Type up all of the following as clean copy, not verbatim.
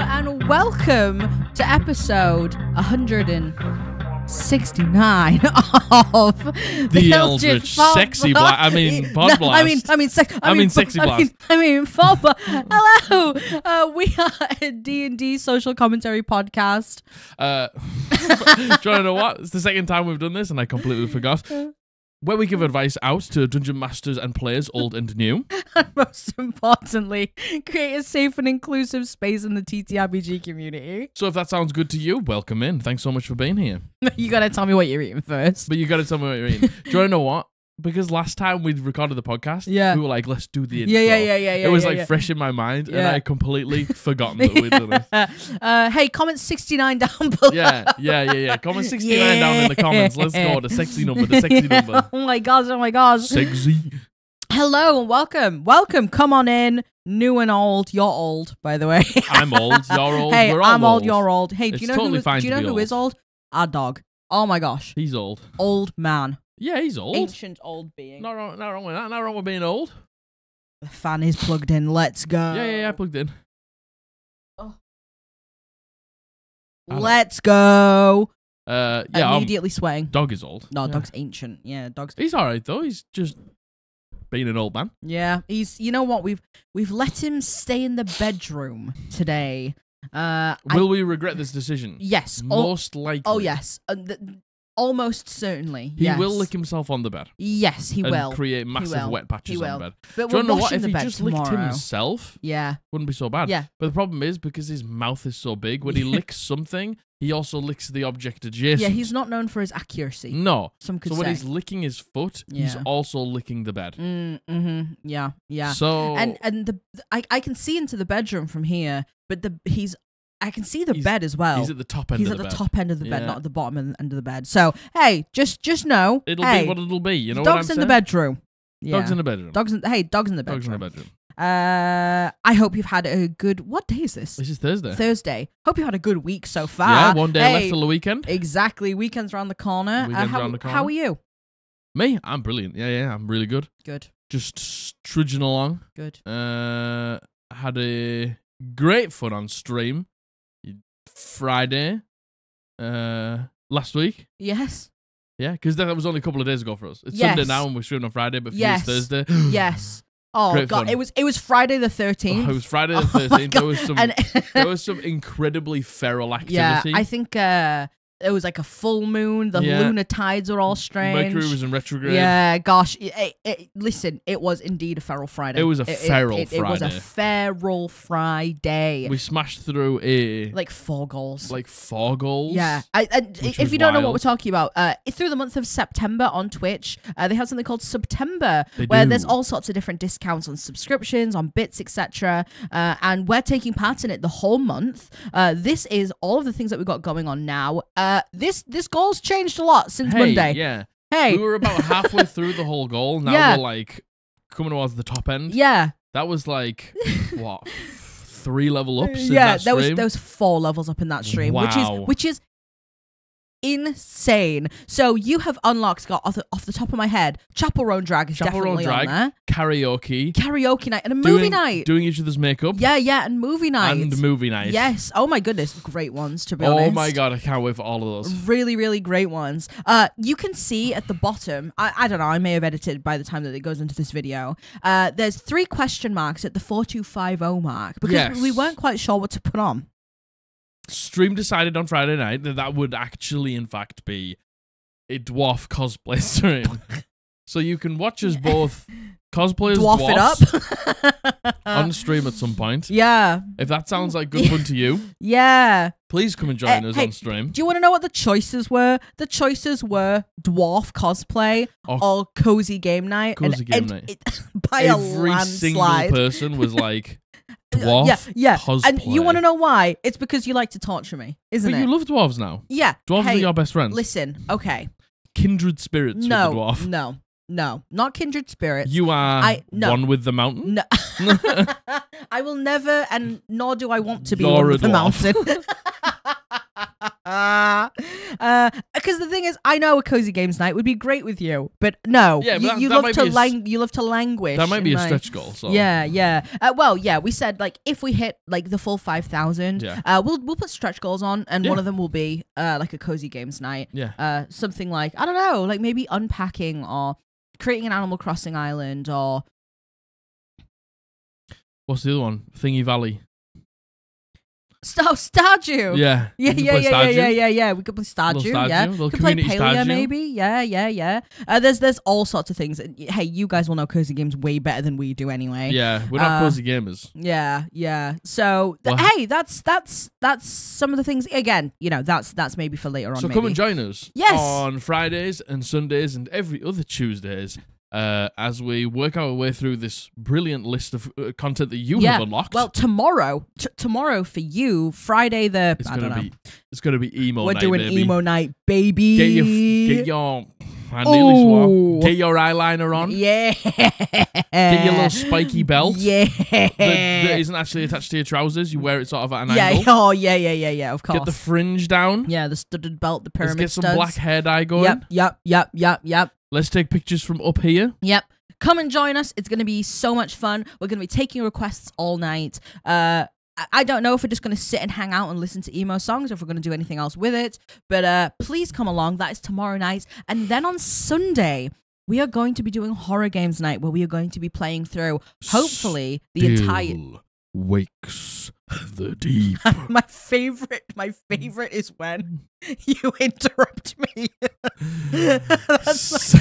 and welcome to episode 169 of the Eldritch Sexy Black. I mean, Podblast. No, I mean, Sexy Blast. I mean, Hello, we are a D&D social commentary podcast. Do you want to know what? It's the second time we've done this, and I completely forgot. Where we give advice out to dungeon masters and players, old and new. And most importantly, create a safe and inclusive space in the TTRPG community. So if that sounds good to you, welcome in. Thanks so much for being here. You gotta tell me what you're eating first. But you got to tell me what you're eating. Do you want to know what? Because last time we recorded the podcast, we were like, let's do the intro. Yeah. It was fresh in my mind, and I completely forgotten that we'd done it. Hey, comment 69 down below. Yeah. Comment 69 down in the comments. Let's go. The sexy number. Oh my gosh. Sexy. Hello and welcome. Come on in. New and old. You're old, by the way. I'm old. You're old. Hey, we're all I'm old. You're old. Hey, do you know who is old? Our dog. Oh my gosh. He's old. Old man. Yeah, he's old. Ancient old being. Not wrong with that. Not wrong with being old. The fan is plugged in. Let's go. Yeah, plugged in. Oh. Let's go. Immediately sweating. Dog is old. No, dog's ancient. Yeah, dog's. He's all right though. He's just being an old man. Yeah, he's. You know what? We've let him stay in the bedroom today. Will we regret this decision? Yes. Most likely. Oh yes. Almost certainly. He will lick himself on the bed. Yes, he will. And create massive wet patches on the bed. But do you know what? If he just licked himself, wouldn't be so bad. Yeah. But the problem is, because his mouth is so big, when he licks something, he also licks the object adjacent. Yeah, he's not known for his accuracy. No. Some could so say. when he's licking his foot, he's also licking the bed. Yeah. So and I can see into the bedroom from here, but I can see the bed as well. He's at the top end of the bed. He's at the top end of the bed, not at the bottom end of the bed. So, hey, just know. It'll be what it'll be. You know what I'm saying? Dogs in the bedroom. Yeah. Dogs in the bedroom. Dogs in the bedroom. Dogs in the bedroom. I hope you've had a good... What day is this? This is Thursday. Thursday. Hope you've had a good week so far. Yeah, one day left till the weekend. Exactly. Weekend's around the corner. How are you? Me? I'm brilliant. Yeah, I'm really good. Good. Just trudging along. Good. Had a great fun on stream Friday last week. Yes. Yeah, because that was only a couple of days ago for us. It's Sunday now and we're streaming on Friday, but for you it's Thursday. Yes. Oh great god, fun. it was Friday the 13th. It was Friday the 13th. There was some incredibly feral activity. Yeah, I think it was like a full moon. The lunar tides are all strange. Mercury was in retrograde. Yeah, gosh. Listen, it was indeed a feral Friday. It was a feral Friday. It was a feral Friday. We smashed through like 4 goals. Yeah. If you don't know what we're talking about, through the month of September on Twitch, they have something called September, where there's all sorts of different discounts on subscriptions, on bits, etc. And we're taking part in it the whole month. This is all of the things that we've got going on now. This goal's changed a lot since Monday. Yeah. Hey. We were about halfway through the whole goal. Now we're like coming towards the top end. Yeah. That was like what? 3 level ups in that stream? there was 4 levels up in that stream. Wow. Which is insane. So you have unlocked, off the top of my head, Chapel Roan Drag is definitely on there. Karaoke night and a movie night. Doing each other's makeup. Yeah, and movie night. Yes. Oh my goodness, great ones to be honest. Oh my god, I can't wait for all of those. Really, really great ones. You can see at the bottom, I don't know, I may have edited by the time that it goes into this video. There's 3 question marks at the 4250 mark because we weren't quite sure what to put on. Stream decided on Friday night that would actually, in fact, be a dwarf cosplay stream. So you can watch us both cosplay as dwarfs it up on stream at some point. Yeah. If that sounds like good fun to you, please come and join us on stream. Do you want to know what the choices were? The choices were dwarf cosplay or cozy game night. By every a landslide. single person was like... Dwarf cosplay. And you want to know why? It's because you like to torture me, isn't it? You love dwarves now. Yeah. Dwarves are your best friends. Listen, okay. Kindred spirits with the dwarf. No, not kindred spirits. You are one with the mountain? No. I will never, and nor do I want to be one with the mountain. Because the thing is, I know a cozy games night would be great with you, but no, Yeah, but you love to you love to languish. That might be a like, stretch goal. So. Yeah. Well, yeah, we said like if we hit like the full 5,000, we'll put stretch goals on, and one of them will be like a cozy games night. Yeah. Something like, I don't know, like maybe unpacking or creating an Animal Crossing island or. What's the other one? Thingy Valley. Stardew. Yeah. Yeah. We could play Stardew. Yeah. We could play Palia, maybe. Yeah. There's all sorts of things. Hey, you guys will know cozy games way better than we do anyway. Yeah, we're not cozy gamers. Yeah. So hey, that's some of the things. Again, that's maybe for later on. So come and join us. Yes. On Fridays and Sundays and every other Tuesdays. As we work our way through this brilliant list of content that you have unlocked. Well, tomorrow for you, Friday it's gonna be emo night. We're doing emo night, baby. Get your eyeliner on. Yeah. Get your little spiky belt. Yeah. That isn't actually attached to your trousers. You wear it sort of at an angle. Oh, yeah, of course. Get the fringe down. Yeah, the studded belt, the pyramid Let's get studs. some black hair dye going. Yep. Let's take pictures from up here. Yep. Come and join us. It's going to be so much fun. We're going to be taking requests all night. I don't know if we're just going to sit and hang out and listen to emo songs or if we're going to do anything else with it. But please come along. That is tomorrow night. And then on Sunday, we are going to be doing horror games night where we are going to be playing through, hopefully, the entire... wakes the deep. my favorite is when you interrupt me. That's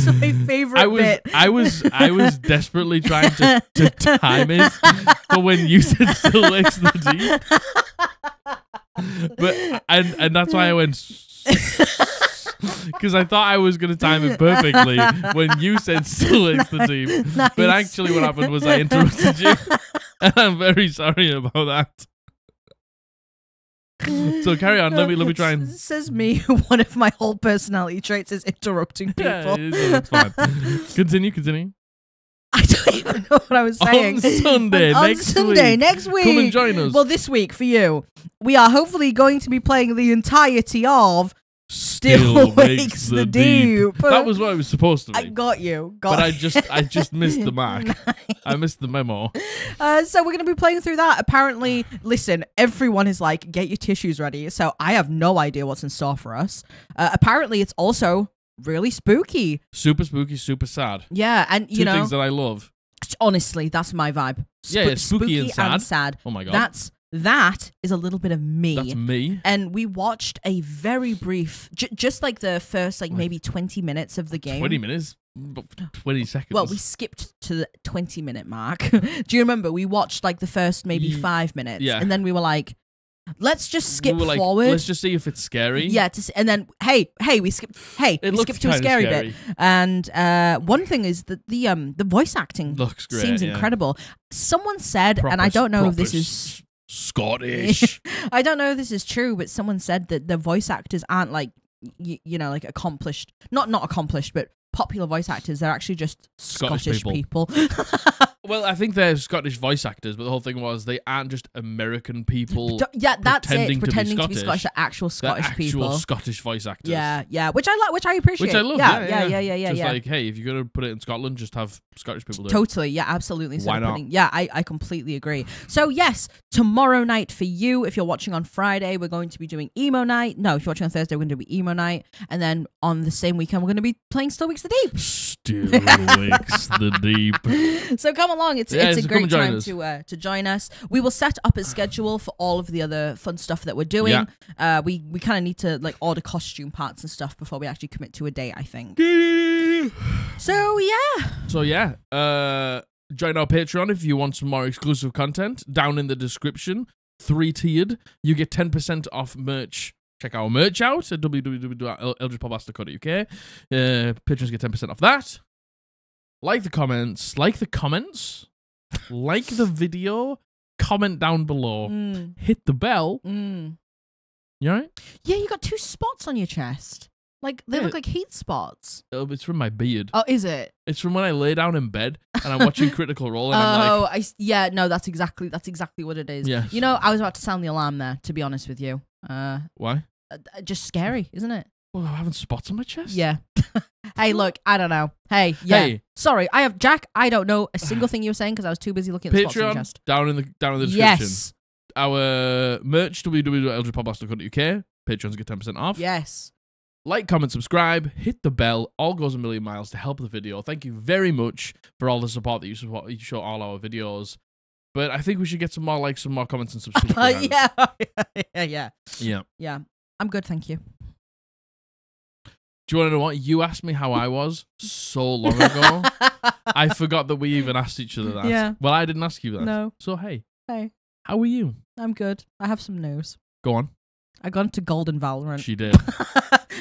my favorite bit. I was desperately trying to time it for when you said still wakes the deep. But and that's why I went because I thought I was going to time it perfectly when you said still wakes the deep. Nice. But actually what happened was I interrupted you. And I'm very sorry about that. So carry on. Let me try and... Says me, one of my whole personality traits is interrupting people. Yeah, it's fine. Continue. I don't even know what I was saying. On Sunday, next week. Come and join us. Well, this week for you, we are hopefully going to be playing the entirety of Still Wakes the Deep. That was what it was supposed to be. I got you. But I just missed the mark. Nice. I missed the memo. So we're going to be playing through that. Apparently, listen, everyone is like, get your tissues ready. So I have no idea what's in store for us. Apparently, it's also really spooky. Super spooky, super sad. Yeah, and Two things that I love. Honestly, that's my vibe. Spooky and sad. Oh my God. That is a little bit of me. That's me. And we watched a very brief, just like the first, maybe 20 minutes of the game. 20 minutes? 20 seconds. Well, we skipped to the 20-minute mark. Do you remember? We watched the first maybe 5 minutes. Yeah. And then we were like, let's just skip forward. Let's just see if it's scary. Yeah. And then, we skipped to a scary bit. And one thing is that the voice acting looks great, seems incredible. Someone said, and I don't know if this is... Scottish. I don't know if this is true, but someone said that the voice actors aren't accomplished, not accomplished, but popular voice actors. They're actually just Scottish people. Well, I think they're Scottish voice actors, but the whole thing was they aren't just American people. Yeah, that's pretending it. Pretending to be Scottish. They're actual Scottish people. Actual Scottish voice actors. Yeah. Which I like. Which I appreciate. Which I love. Yeah. Just like, hey, if you're gonna put it in Scotland, just have Scottish people do it. Totally. Yeah. Absolutely. Why not? I completely agree. So yes, tomorrow night for you, if you're watching on Friday, we're going to be doing emo night. No, if you're watching on Thursday, we're going to be emo night, and then on the same weekend, we're going to be playing Still Wakes the Deep. Still Wakes the Deep. So come along. It's a great time to join us. We will set up a schedule for all of the other fun stuff that we're doing. Yeah. We kind of need to order costume parts and stuff before we actually commit to a date, I think. So yeah. Join our Patreon if you want some more exclusive content. Down in the description, 3-tiered. You get 10% off merch. Check our merch out at www.eldritchpodblast.co.uk. Patrons get 10% off that. Like the comments. Like the video. Comment down below. Hit the bell. You alright? Yeah, you got 2 spots on your chest. They look like heat spots. Oh, it's from my beard. Oh, is it? It's from when I lay down in bed and I'm watching Critical Role and I'm like... no, that's exactly what it is. Yeah. I was about to sound the alarm there, to be honest with you. Why? Just scary, isn't it? Well, I'm having spots on my chest. Yeah. Hey, look, I don't know. Hey, yeah. Hey. Sorry, Jack. I don't know a single thing you were saying because I was too busy looking at the spots on your chest. Down in the description. Yes. Our merch, www.ldgpodblast.co.uk. Patrons get 10% off. Yes. Like, comment, subscribe, hit the bell. All goes a million miles to help the video. Thank you very much for all the support that you show all our videos. But I think we should get some more likes, some more comments, and some subscriptions. Yeah. I'm good, thank you. Do you want to know what? You asked me how I was so long ago. I forgot that we even asked each other that. Yeah. Well, I didn't ask you that. No. So, hey. Hey. How are you? I'm good. I have some news. Go on. I got into Gold in Valorant. She did.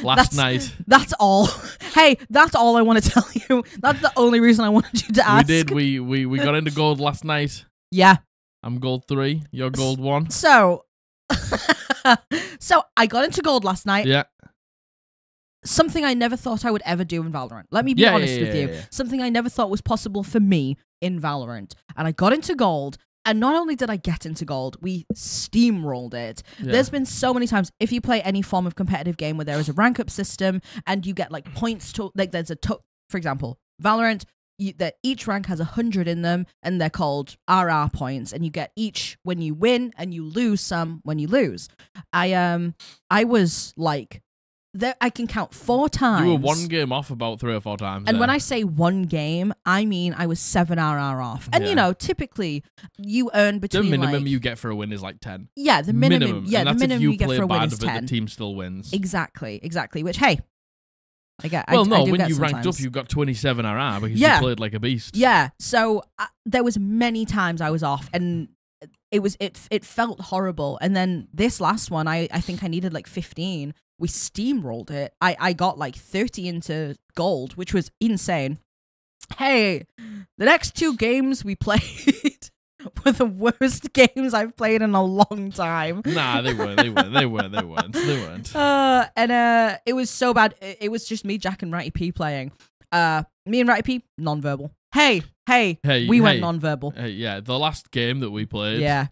Last night. That's all. Hey, that's all I want to tell you. That's the only reason I wanted you to ask. We did. We got into Gold last night. Yeah. I'm Gold 3. You're Gold 1. So I got into Gold last night. Yeah. Something I never thought I would ever do in Valorant. Let me be honest with you. Something I never thought was possible for me in Valorant. And I got into Gold. And not only did I get into Gold, we steamrolled it. Yeah. There's been so many times, if you play any form of competitive game where there is a rank up system and you get like points to, like there's for example, Valorant, that each rank has 100 in them and they're called RR points, and you get each when you win and you lose some when you lose. I was like, I can count 4 times. You were 1 game off about 3 or 4 times. And when I say 1 game, I mean I was 7 RR off. And you know, typically you earn between the minimum you get for a win is like 10. Yeah, the minimum. Yeah, and the that's minimum if you get play for a win bad, is but 10. the team still wins. Exactly. Which, hey, I get. Well, I do when get you sometimes. ranked up, you got 27 RR because you played like a beast. Yeah. So there was many times I was off, and it felt horrible. And then this last one, I think I needed like 15. We steamrolled it. I got like 30 into Gold, which was insane. Hey, the next 2 games we played were the worst games I've played in a long time. Nah, they weren't. They weren't. And it was so bad. It was just me, Jack, and Ratty P playing. Me and Ratty P, non-verbal. Hey, we went non-verbal. Yeah, the last game that we played. Yeah.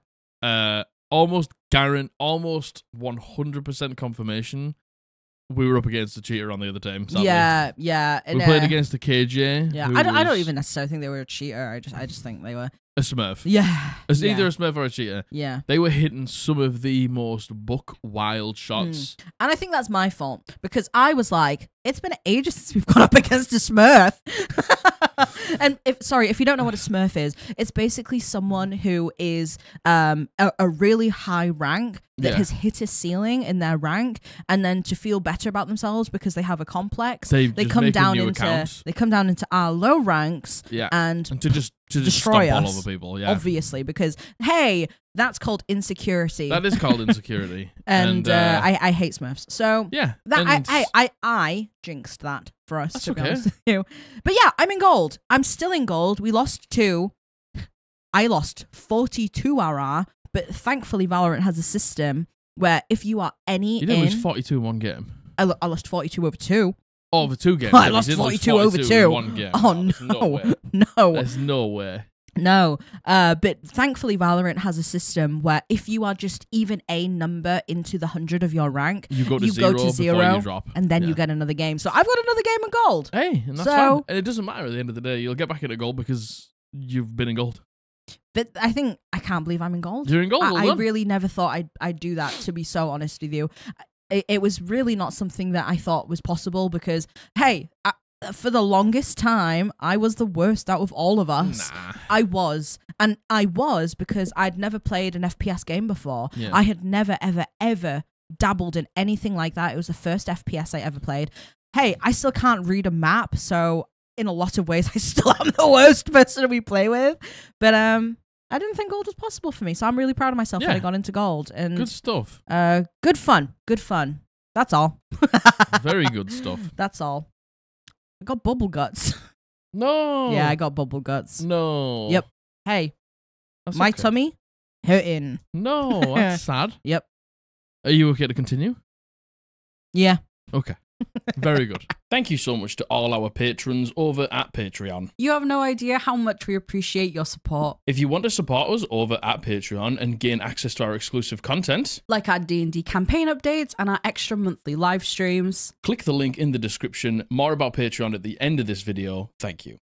Almost 100% confirmation. We were up against a cheater on the other team. Sadly. Yeah. And, we played against a KJ. Yeah, I don't even necessarily think they were a cheater. I just think they were a smurf. Yeah. It's either a smurf or a cheater. Yeah. They were hitting some of the most buck wild shots. And I think that's my fault because I was like, it's been ages since we've gone up against a smurf. And if you don't know what a smurf is, it's basically someone who is a really high rank that has hit a ceiling in their rank, and then to feel better about themselves because they have a complex, they come down into our low ranks and to just destroy us all over people. Yeah, obviously, because hey, that's called insecurity. That is called insecurity. and I hate smurfs. So yeah, I jinxed that for us. That's to be honest with you. But yeah, I'm in Gold. I'm still in Gold. We lost 2. I lost 42 RR, but thankfully Valorant has a system where if you are you didn't lose 42 in 1 game. I lost 42 over 2. Oh, over 2 games. I lost 42 over 2 in 1 game. Oh no, There's no way. No, but thankfully Valorant has a system where if you are just even a number into the 100 of your rank, you go to zero before you drop. And then you get another game. So I've got another game in Gold. Hey, and that's fine. And it doesn't matter at the end of the day. You'll get back into Gold because you've been in Gold. But I can't believe I'm in Gold. You're in Gold. I really never thought I'd do that, to be so honest with you. It was really not something that I thought was possible because, hey, for the longest time, I was the worst out of all of us. Nah. I was. And I was because I'd never played an FPS game before. Yeah. I had never, ever, ever dabbled in anything like that. It was the first FPS I ever played. Hey, I still can't read a map, so in a lot of ways, I still am the worst person we play with. But I didn't think Gold was possible for me, so I'm really proud of myself that I got into Gold. And good stuff. Good fun. That's all. Very good stuff. That's all. I got bubble guts. No. Yeah, I got bubble guts. No. Yep. Hey, that's my tummy hurting. No, that's sad. Yep. Are you okay to continue? Yeah. Okay. Very good. Thank you so much to all our patrons over at Patreon. You have no idea how much we appreciate your support. If you want to support us over at Patreon and gain access to our exclusive content, like our D&D campaign updates and our extra monthly live streams, click the link in the description. More about Patreon at the end of this video. Thank you.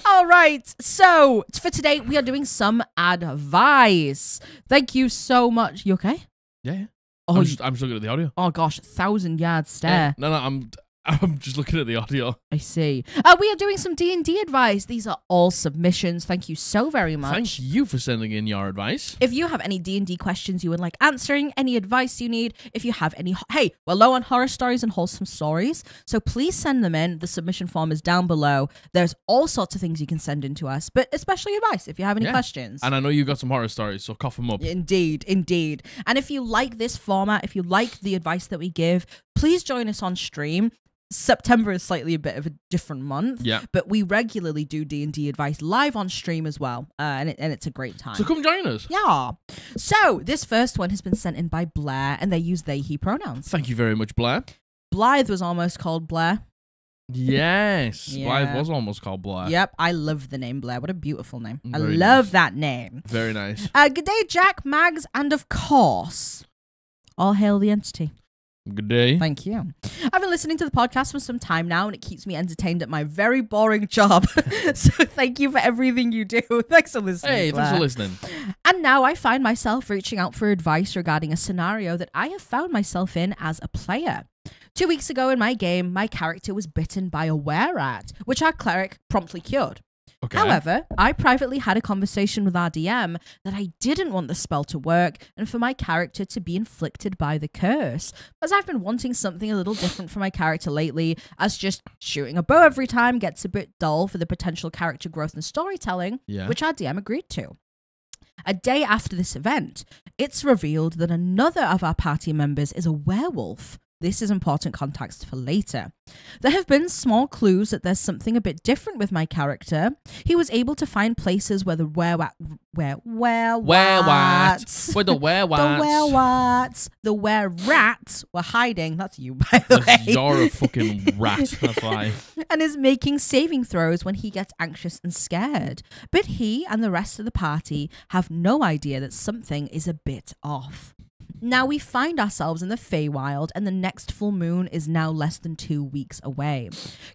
All right, so for today, we are doing some advice. Thank you so much. You okay? Yeah. Oh, I'm just looking at the audio. Oh gosh, 1,000-yard stare. No, I'm just looking at the audio. I see. We are doing some D&D advice. These are all submissions. Thank you so very much. Thank you for sending in your advice. If you have any D&D questions you would like answering, any advice you need, if you have any... Hey, we're low on horror stories and wholesome stories, so please send them in. The submission form is down below. There's all sorts of things you can send in to us, but especially advice if you have any questions. And I know you got some horror stories, so cough them up. Indeed, indeed. And if you like this format, if you like the advice that we give, please join us on stream. September is slightly a bit of a different month, but we regularly do D&D advice live on stream as well, and it's a great time. So come join us. Yeah. So this first one has been sent in by Blair, and they use they, he pronouns. Thank you very much, Blair. Blythe was almost called Blair. Yes, Blythe was almost called Blair. Yep, I love the name Blair. What a beautiful name. I love that name. Very nice. Good day, Jack, Mags, and of course, all hail the entity. Good day. Thank you. I've been listening to the podcast for some time now, and it keeps me entertained at my very boring job. So thank you for everything you do. Thanks for listening. Hey, Blair. thanks for listening. And now I find myself reaching out for advice regarding a scenario that I have found myself in as a player. 2 weeks ago in my game, my character was bitten by a were-rat, which our cleric promptly cured. Okay. However, I privately had a conversation with our DM that I didn't want the spell to work and for my character to be inflicted by the curse, as I've been wanting something a little different for my character lately, as just shooting a bow every time gets a bit dull for the potential character growth and storytelling, which our DM agreed to. A day after this event, it's revealed that another of our party members is a werewolf. This is important context for later. There have been small clues that there's something a bit different with my character. He was able to find places where the were-rats were hiding. That's you, by the way. You're a fucking rat. That's why. And is making saving throws when he gets anxious and scared. But he and the rest of the party have no idea that something is a bit off. Now we find ourselves in the Feywild, and the next full moon is now less than 2 weeks away.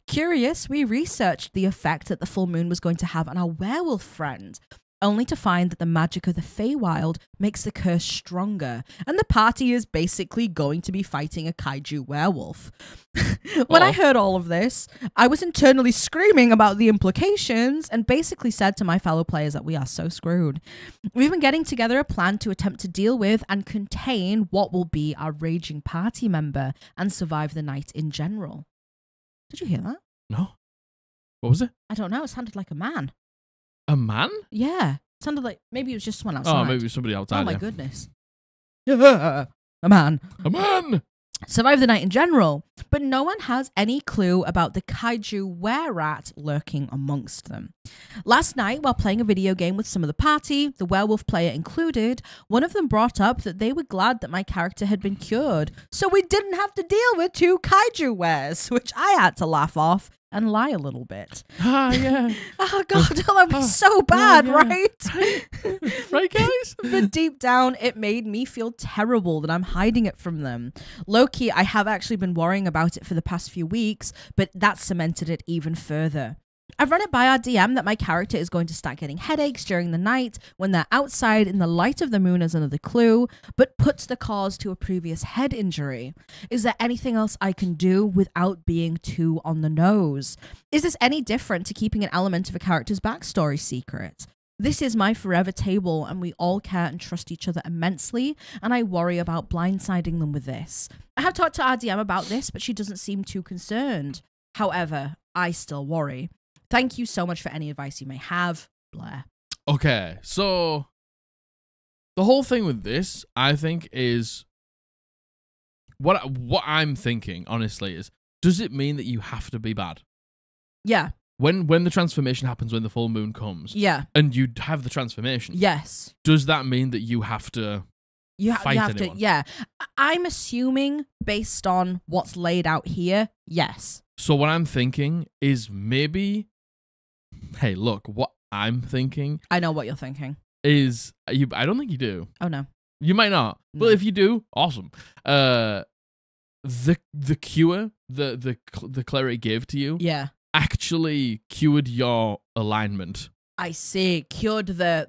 Curious, we researched the effect that the full moon was going to have on our werewolf friend, only to find that the magic of the Feywild makes the curse stronger, and the party is basically going to be fighting a kaiju werewolf. When I heard all of this, I was internally screaming about the implications and basically said to my fellow players that we are so screwed. We've been getting together a plan to attempt to deal with and contain what will be our raging party member and survive the night in general. Did you hear that? No. What was it? I don't know. It sounded like a man. A man? Yeah. It sounded like maybe it was just someone outside. Oh, maybe it was somebody outside. Oh my goodness. A man. A man! Survive the night in general, but no one has any clue about the kaiju were-rat lurking amongst them. Last night, while playing a video game with some of the party, the werewolf player included, one of them brought up that they were glad that my character had been cured, so we didn't have to deal with 2 kaiju wares, which I had to laugh off and lie a little bit. Ah, yeah. Oh, God, that would be so bad, right? Right, guys? But deep down, it made me feel terrible that I'm hiding it from them. Low-key, I have actually been worrying about it for the past few weeks, but that cemented it even further. I've run it by our DM that my character is going to start getting headaches during the night when they're outside in the light of the moon as another clue, but puts the cause to a previous head injury. Is there anything else I can do without being too on the nose? Is this any different to keeping an element of a character's backstory secret? This is my forever table, and we all care and trust each other immensely, and I worry about blindsiding them with this. I have talked to our DM about this, but she doesn't seem too concerned. However, I still worry. Thank you so much for any advice you may have, Blair. Okay, so the whole thing with this, I think, is what I'm thinking, honestly, is does it mean that you have to be bad? Yeah. When the transformation happens, when the full moon comes, yeah, and you have the transformation, yes, does that mean that you have to You fight have anyone. to, yeah. I'm assuming based on what's laid out here, yes. So what I'm thinking is maybe, hey, look, what I'm thinking. I know what you're thinking. Is I don't think you do. Oh no. You might not. No. Well, if you do, awesome. The cure the cleric gave to you actually cured your alignment. I see. Cured the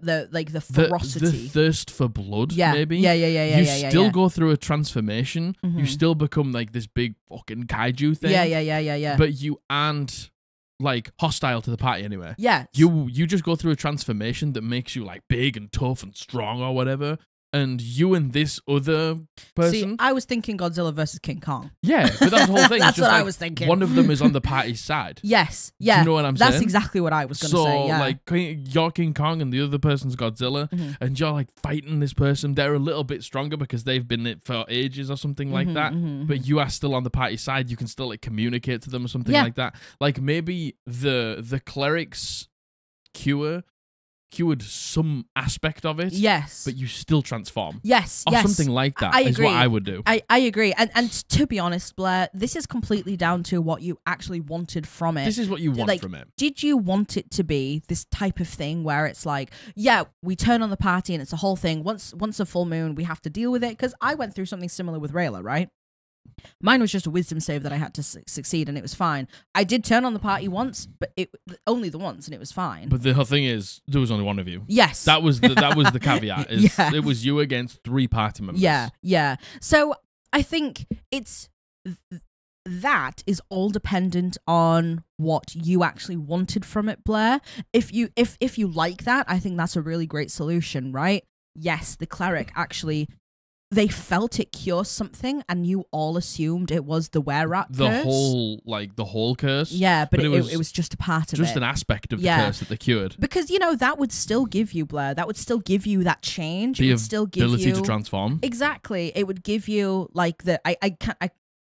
ferocity. The thirst for blood, yeah. maybe. Yeah. You still go through a transformation. Mm-hmm. You still become like this big fucking kaiju thing. Yeah. But you aren't like hostile to the party anyway. Yeah. You just go through a transformation that makes you like big and tough and strong or whatever. And you and this other person. See, I was thinking Godzilla versus King Kong. Yeah, but that's the whole thing. That's it's just what I like was thinking. One of them is on the party's side. Yes, yeah. Do you know what I'm saying? That's exactly what I was going to say, yeah. So, like, you're King Kong and the other person's Godzilla, and you're, like, fighting this person. They're a little bit stronger because they've been it for ages or something like that, but you are still on the party side. You can still, like, communicate to them or something like that. Like, maybe the cleric's cured some aspect of it. Yes. But you still transform. Yes, or something like that I is agree. what I would do. I agree. And to be honest, Blair, this is completely down to what you actually wanted from it. This is what you want from it. Did you want it to be this type of thing where it's like, yeah, we turn on the party and it's a whole thing. Once a full moon, we have to deal with it? Because I went through something similar with Rayla, right? Mine was just a wisdom save that I had to succeed, and it was fine. I did turn on the party once, but only the once, and it was fine. But the whole thing is, there was only one of you. Yes, that was the caveat. It was you against 3 party members. Yeah. So I think that is all dependent on what you actually wanted from it, Blair. If you like that, I think that's a really great solution, right? Yes, the cleric actually. They felt it cure something, and you all assumed it was the were-rat curse. The whole curse. Yeah, but it was just a part of it. Just an aspect of the curse that they cured. Because, that would still give you, Blair. That would still give you that change. The it would still give ability you to transform. Exactly. It would give you like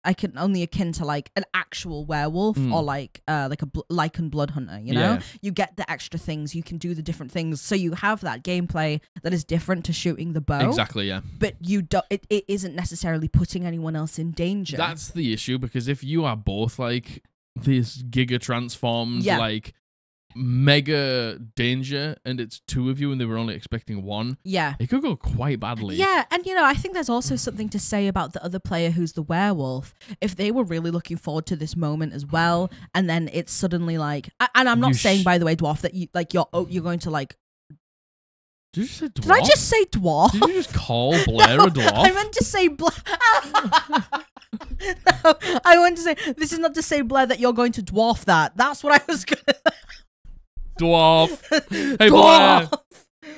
I can only akin to like an actual werewolf or like a lycan blood hunter, you know? You get the extra things, you can do the different things. So you have that gameplay that is different to shooting the bow. Exactly, yeah. But you don't it isn't necessarily putting anyone else in danger. That's the issue, because if you are both like this giga transformed like mega danger and it's 2 of you and they were only expecting 1, it could go quite badly. Yeah, and I think there's also something to say about the other player who's the werewolf. If they were really looking forward to this moment as well, and then it's suddenly like, and I'm not saying, by the way, dwarf, that you're going to like. Did you just say dwarf? Did I just say dwarf? Did you just call Blair a dwarf? I meant to say Blair. No, I want to say, this is not to say, Blair, that you're going to dwarf that. That's what I was going to... Dwarf. Hey, dwarf.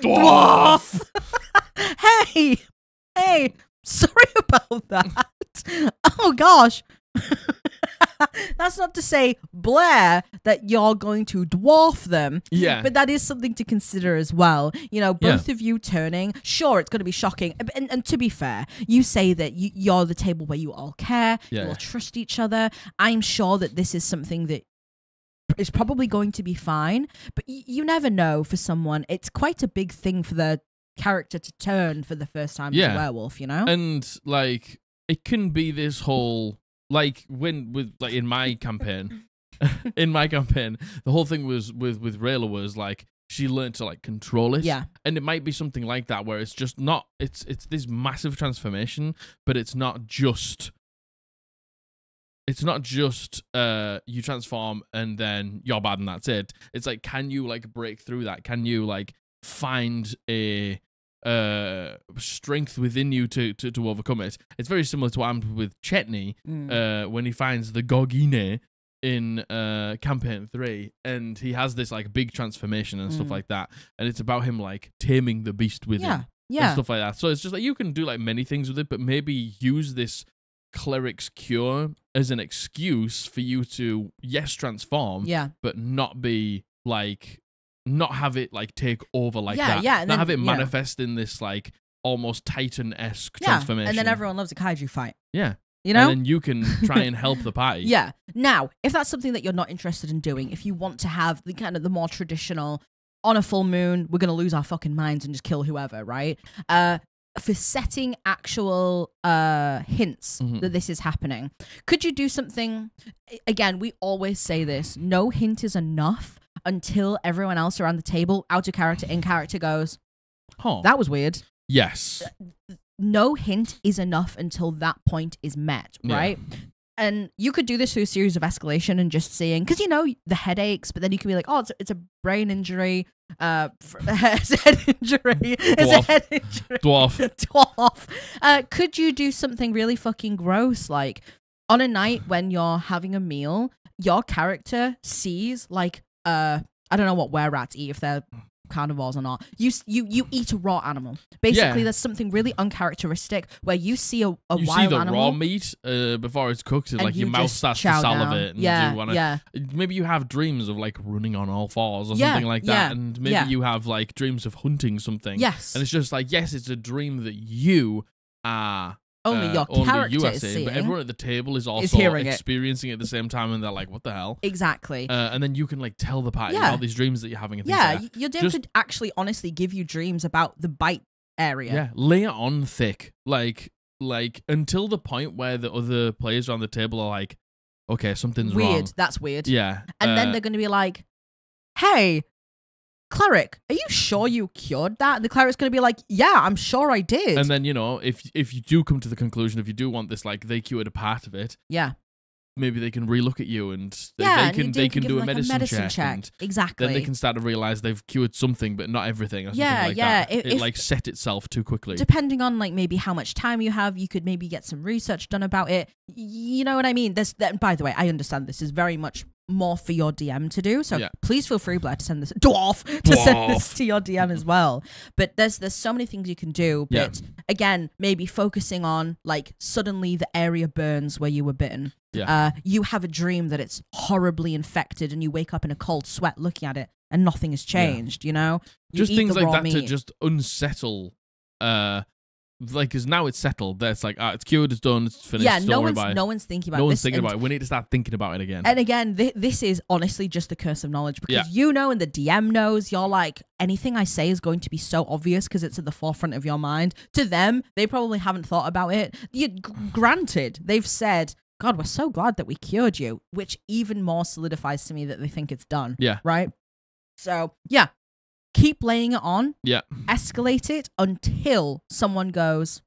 Blair. Dwarf. Hey, sorry about that. Oh, gosh. That's not to say, Blair, that you're going to dwarf them. Yeah. But that is something to consider as well. Both of you turning, sure, it's going to be shocking. And to be fair, you say that you're the table where you all care, you all trust each other. I'm sure that this is something that is probably going to be fine. But you never know for someone. It's quite a big thing for the character to turn for the first time as a werewolf, And, like, it can be this whole... Like in my campaign, the whole thing was with Rayla was like she learned to like control it. Yeah. And it might be something like that where it's just not it's this massive transformation, but it's not just you transform and then you're bad and that's it. It's like, can you like break through that? Can you like find a strength within you to overcome it? It's very similar to what happened with Chetney when he finds the Gogine in campaign 3, and he has this like big transformation and stuff like that, and it's about him like taming the beast within and stuff like that. So it's just like you can do like many things with it, but maybe use this cleric's cure as an excuse for you to transform, but not be like not have it like take over like that. Yeah, not have it manifest in this like almost Titan-esque transformation. And then everyone loves a kaiju fight. Yeah. You know? And then you can try and help the party. Yeah. Now, if that's something that you're not interested in doing, if you want to have the kind of the more traditional, on a full moon, we're going to lose our fucking minds and just kill whoever, right? for setting actual hints that this is happening. Could you do something? Again, we always say this: no hint is enough until everyone else around the table, out of character, in character, goes, Huh. that was weird. Yes. No hint is enough until that point is met, right? Yeah. And you could do this through a series of escalation and just seeing, because you know the headaches, but then you can be like, oh, it's a brain injury, it's a head injury, it's a head injury, dwarf. Could you do something really fucking gross, like on a night when you're having a meal, your character sees like I don't know what were rats eat, if they're carnivores or not. You eat a raw animal. Basically, there's something really uncharacteristic where you see a wild animal. You see the raw meat before it's cooked, and like your mouth starts to salivate. And maybe you have dreams of like running on all fours or something like that, and maybe you have like dreams of hunting something. Yes, and it's just like, yes, it's a dream that you are. Only your character is seeing. But everyone at the table is also experiencing it at the same time, and they're like, what the hell? Exactly. And then you can like tell the party about these dreams that you're having. And things your DM could actually honestly give you dreams about the bite area. Yeah, lay it on thick. Like until the point where the other players around the table are like, okay, something's wrong. Weird. That's weird. Yeah. And then they're going to be like, hey, cleric, are you sure you cured that? And the cleric's going to be like, yeah, I'm sure I did. And then, you know, if you do come to the conclusion, if you do want this, like, they cured a part of it. Yeah. Maybe they can relook at you and they can do a medicine check. Exactly. Then they can start to realize they've cured something, but not everything. Or something like that. It like set itself too quickly. Depending on like maybe how much time you have, you could maybe get some research done about it. You know what I mean? By the way, I understand this is very much more for your DM to do, so please feel free, Blair, to send this send this to your DM as well. But there's so many things you can do, but again, maybe focusing on like suddenly the area burns where you were bitten. You have a dream that it's horribly infected, and you wake up in a cold sweat looking at it, and nothing has changed. You know, just things like that to just unsettle. Like, because now it's settled. That's like, it's cured, it's done, it's finished. Yeah, no one's thinking about it. No one's thinking about it. We need to start thinking about it again. And again, this is honestly just the curse of knowledge, because you know, and the DM knows, you're like, anything I say is going to be so obvious because it's at the forefront of your mind. To them, they probably haven't thought about it. Granted, they've said, God, we're so glad that we cured you, which even more solidifies to me that they think it's done. Yeah. Right? So, yeah. Keep laying it on. Yeah. Escalate it until someone goes,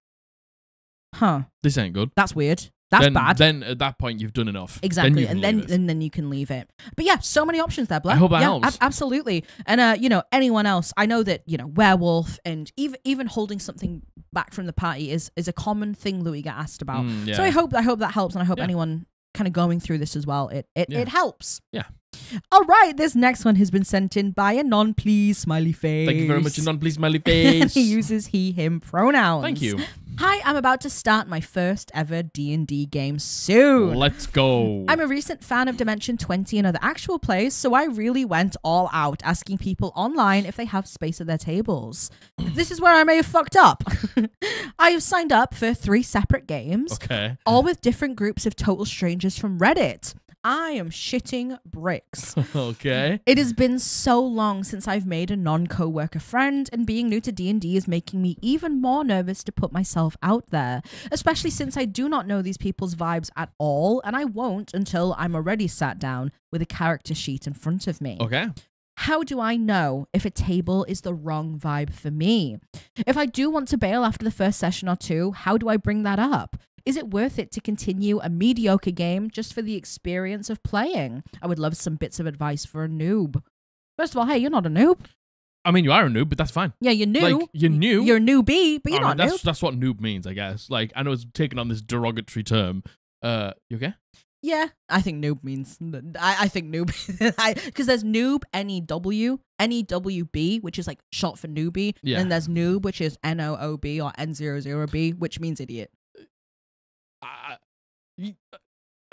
huh. This ain't good. That's weird. That's bad. Then at that point, you've done enough. Exactly. And then you can leave it. But yeah, so many options there, Blair. I hope that helps. Absolutely. And, you know, anyone else, I know that, you know, werewolf and even holding something back from the party is a common thing that we get asked about. So I hope that helps. And I hope anyone kind of going through this as well, it helps. Yeah. All right, this next one has been sent in by Anon, please, smiley face. Thank you very much, Anon, please, smiley face. He uses he, him pronouns. Thank you. Hi, I'm about to start my first ever D&D game soon. Let's go. I'm a recent fan of Dimension 20 and other actual plays, so I really went all out asking people online if they have space at their tables. This is where I may have fucked up. I have signed up for 3 separate games, all with different groups of total strangers from Reddit. I am shitting bricks. Okay. It has been so long since I've made a non-coworker friend, and being new to D&D is making me even more nervous to put myself out there, especially since I do not know these people's vibes at all, and I won't until I'm already sat down with a character sheet in front of me. Okay. How do I know if a table is the wrong vibe for me? If I do want to bail after the first session or 2, how do I bring that up? Is it worth it to continue a mediocre game just for the experience of playing? I would love some bits of advice for a noob. First of all, hey, you're not a noob. I mean, you are a noob, but that's fine. Yeah, you're new. Like, you're new. You're a newbie, but you're not noob. That's what noob means, I guess. Like, I know it's taken on this derogatory term. You okay? Yeah, I think noob means... I think noob... Because there's noob, N-E-W, N-E-W-B, which is like short for newbie. Yeah. And there's noob, which is N-O-O-B or N-0-0-B, which means idiot.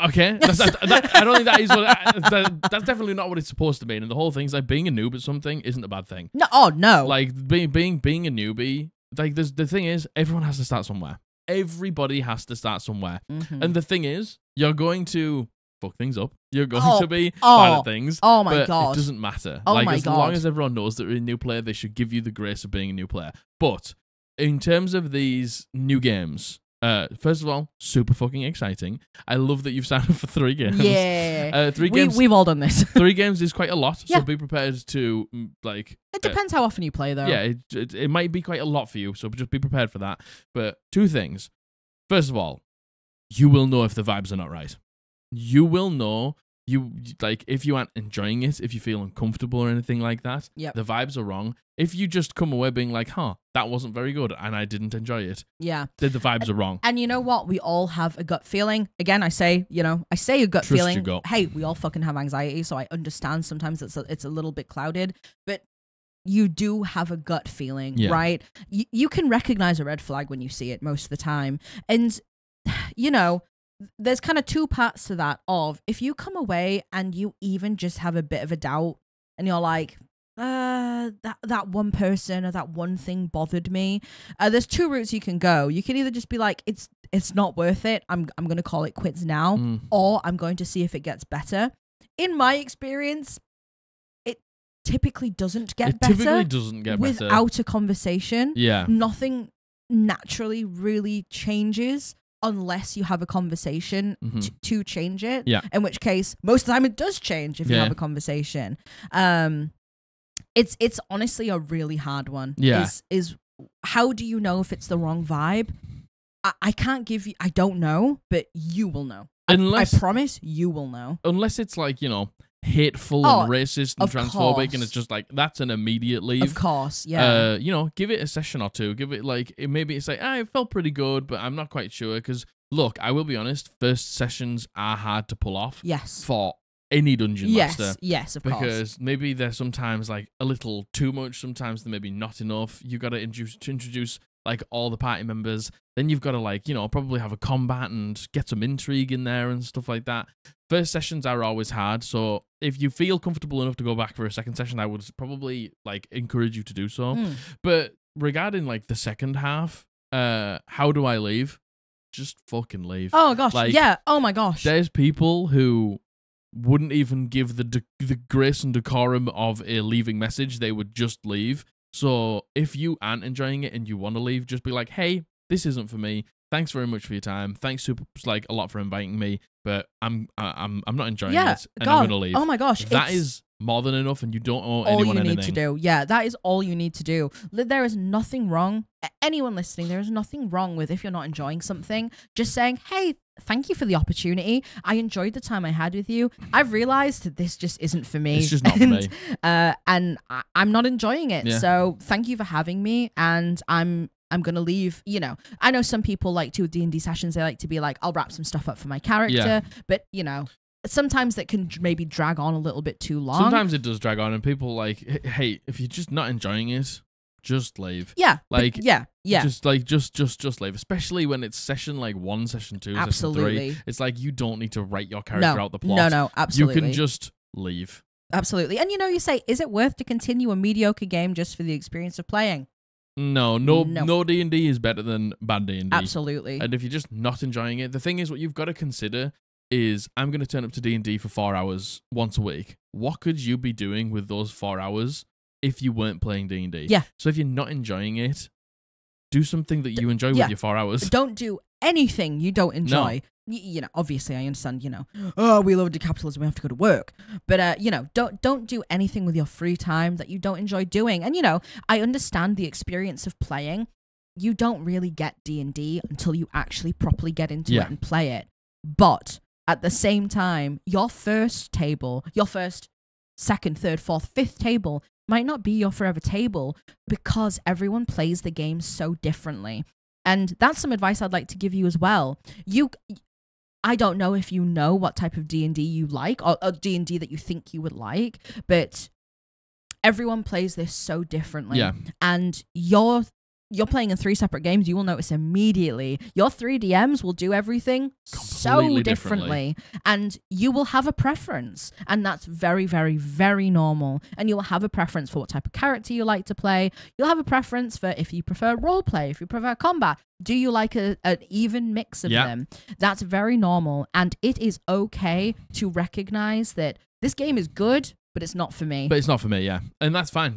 Okay, I don't think that is what. That's definitely not what it's supposed to mean. And the whole thing's like being a noob at something isn't a bad thing. No, no. Like being a newbie. Like the thing is, everyone has to start somewhere. Everybody has to start somewhere. Mm-hmm. And the thing is, you're going to fuck things up. You're going to be bad at things. Oh my god! It doesn't matter. Oh like my as god. long as everyone knows that you're a new player, they should give you the grace of being a new player. But in terms of these new games, first of all, super fucking exciting. I love that you've signed up for 3 games. Yeah. 3 games. We've all done this. 3 games is quite a lot, Yeah. so be prepared to, like... It depends how often you play, though. Yeah, it might be quite a lot for you, so just be prepared for that. But 2 things. First of all, you will know if the vibes are not right. You will know... if you aren't enjoying it, if you feel uncomfortable or anything like that, Yep. the vibes are wrong. If you just come away being like, that wasn't very good and I didn't enjoy it, Yeah. then the vibes are wrong. And you know what? We all have a gut feeling. Again, I say a gut Trust feeling. your gut. Hey, we all fucking have anxiety, so I understand sometimes it's a little bit clouded, but you do have a gut feeling, Yeah. right? You can recognize a red flag when you see it most of the time. And, there's kind of 2 parts to that of if you come away and you even just have a bit of a doubt and you're like, that one person or that one thing bothered me. There's 2 routes you can go. You can either just be like, it's not worth it. I'm going to call it quits now, or I'm going to see if it gets better. In my experience, it typically doesn't get better. It typically doesn't get better. Without a conversation. Yeah. Nothing naturally really changes unless you have a conversation to change it. Yeah. In which case, most of the time it does change if you have a conversation. It's honestly a really hard one. Yeah. Is how do you know if it's the wrong vibe? I can't give you, I don't know, but you will know. I promise you will know. Unless it's like, hateful and racist and transphobic, and it's just like, that's an immediate leave. Of course, yeah. Give it a session or 2. Give it maybe it's like, it felt pretty good, but I'm not quite sure. Because look, I will be honest, first sessions are hard to pull off. Yes. For any dungeon master. Yes, of course. Because maybe they're sometimes like a little too much, sometimes they're maybe not enough. You got to introduce like all the party members. Then you've got to probably have a combat and get some intrigue in there and stuff like that. First sessions are always hard, so if you feel comfortable enough to go back for a second session, I would probably encourage you to do so. But regarding the second half, how do I leave? Just fucking leave. Oh gosh, yeah. Oh my gosh. There's people who wouldn't even give the grace and decorum of a leaving message. They would just leave. So if you aren't enjoying it and you want to leave, just be like, hey, this isn't for me. Thanks very much for your time. Thanks a lot for inviting me, but I'm not enjoying it, and I'm gonna leave. Oh my gosh, that is more than enough, and you don't owe anyone anything. All you need to do. Yeah, that is all you need to do. There is nothing wrong. Anyone listening, there is nothing wrong with if you're not enjoying something, just saying, hey, thank you for the opportunity. I enjoyed the time I had with you. I've realized that this just isn't for me. It's just not for me. And I'm not enjoying it. Yeah. So thank you for having me, and I'm going to leave. I know some people like to with D&D sessions, they like to be like, I'll wrap some stuff up for my character. But, sometimes that can maybe drag on a little bit too long. Sometimes it does drag on, and people hey, if you're just not enjoying it, just leave. Yeah. Yeah. Just leave. Especially when it's session 1, session 2, absolutely. session 3. It's like you don't need to write your character out the plot. No, absolutely. You can just leave. Absolutely. And you say, is it worth to continue a mediocre game just for the experience of playing? No D&D is better than bad D&D. Absolutely. And if you're just not enjoying it, the thing is, what you've got to consider is, I'm going to turn up to D&D for 4 hours once a week. What could you be doing with those 4 hours if you weren't playing D&D? Yeah. So if you're not enjoying it, do something that you enjoy with your 4 hours. Don't do anything you don't enjoy. No. Obviously I understand, we love capitalism, we have to go to work. But, don't do anything with your free time that you don't enjoy doing. And, I understand the experience of playing. You don't really get D&D until you actually properly get into it and play it. But at the same time, your first table, your first, second, third, fourth, fifth table might not be your forever table because everyone plays the game so differently. And that's some advice I'd like to give you as well. I don't know if you know what type of D&D you like, or D&D that you think you would like, but everyone plays this so differently. Yeah. And you're playing in 3 separate games, you will notice immediately your 3 DMs will do everything completely so differently. And you will have a preference. And that's very, very, very normal. And you'll have a preference for what type of character you like to play. You'll have a preference for if you prefer roleplay, if you prefer combat. Do you like an even mix of them? That's very normal. And it is okay to recognize that this game is good, but it's not for me. But it's not for me, yeah. And that's fine.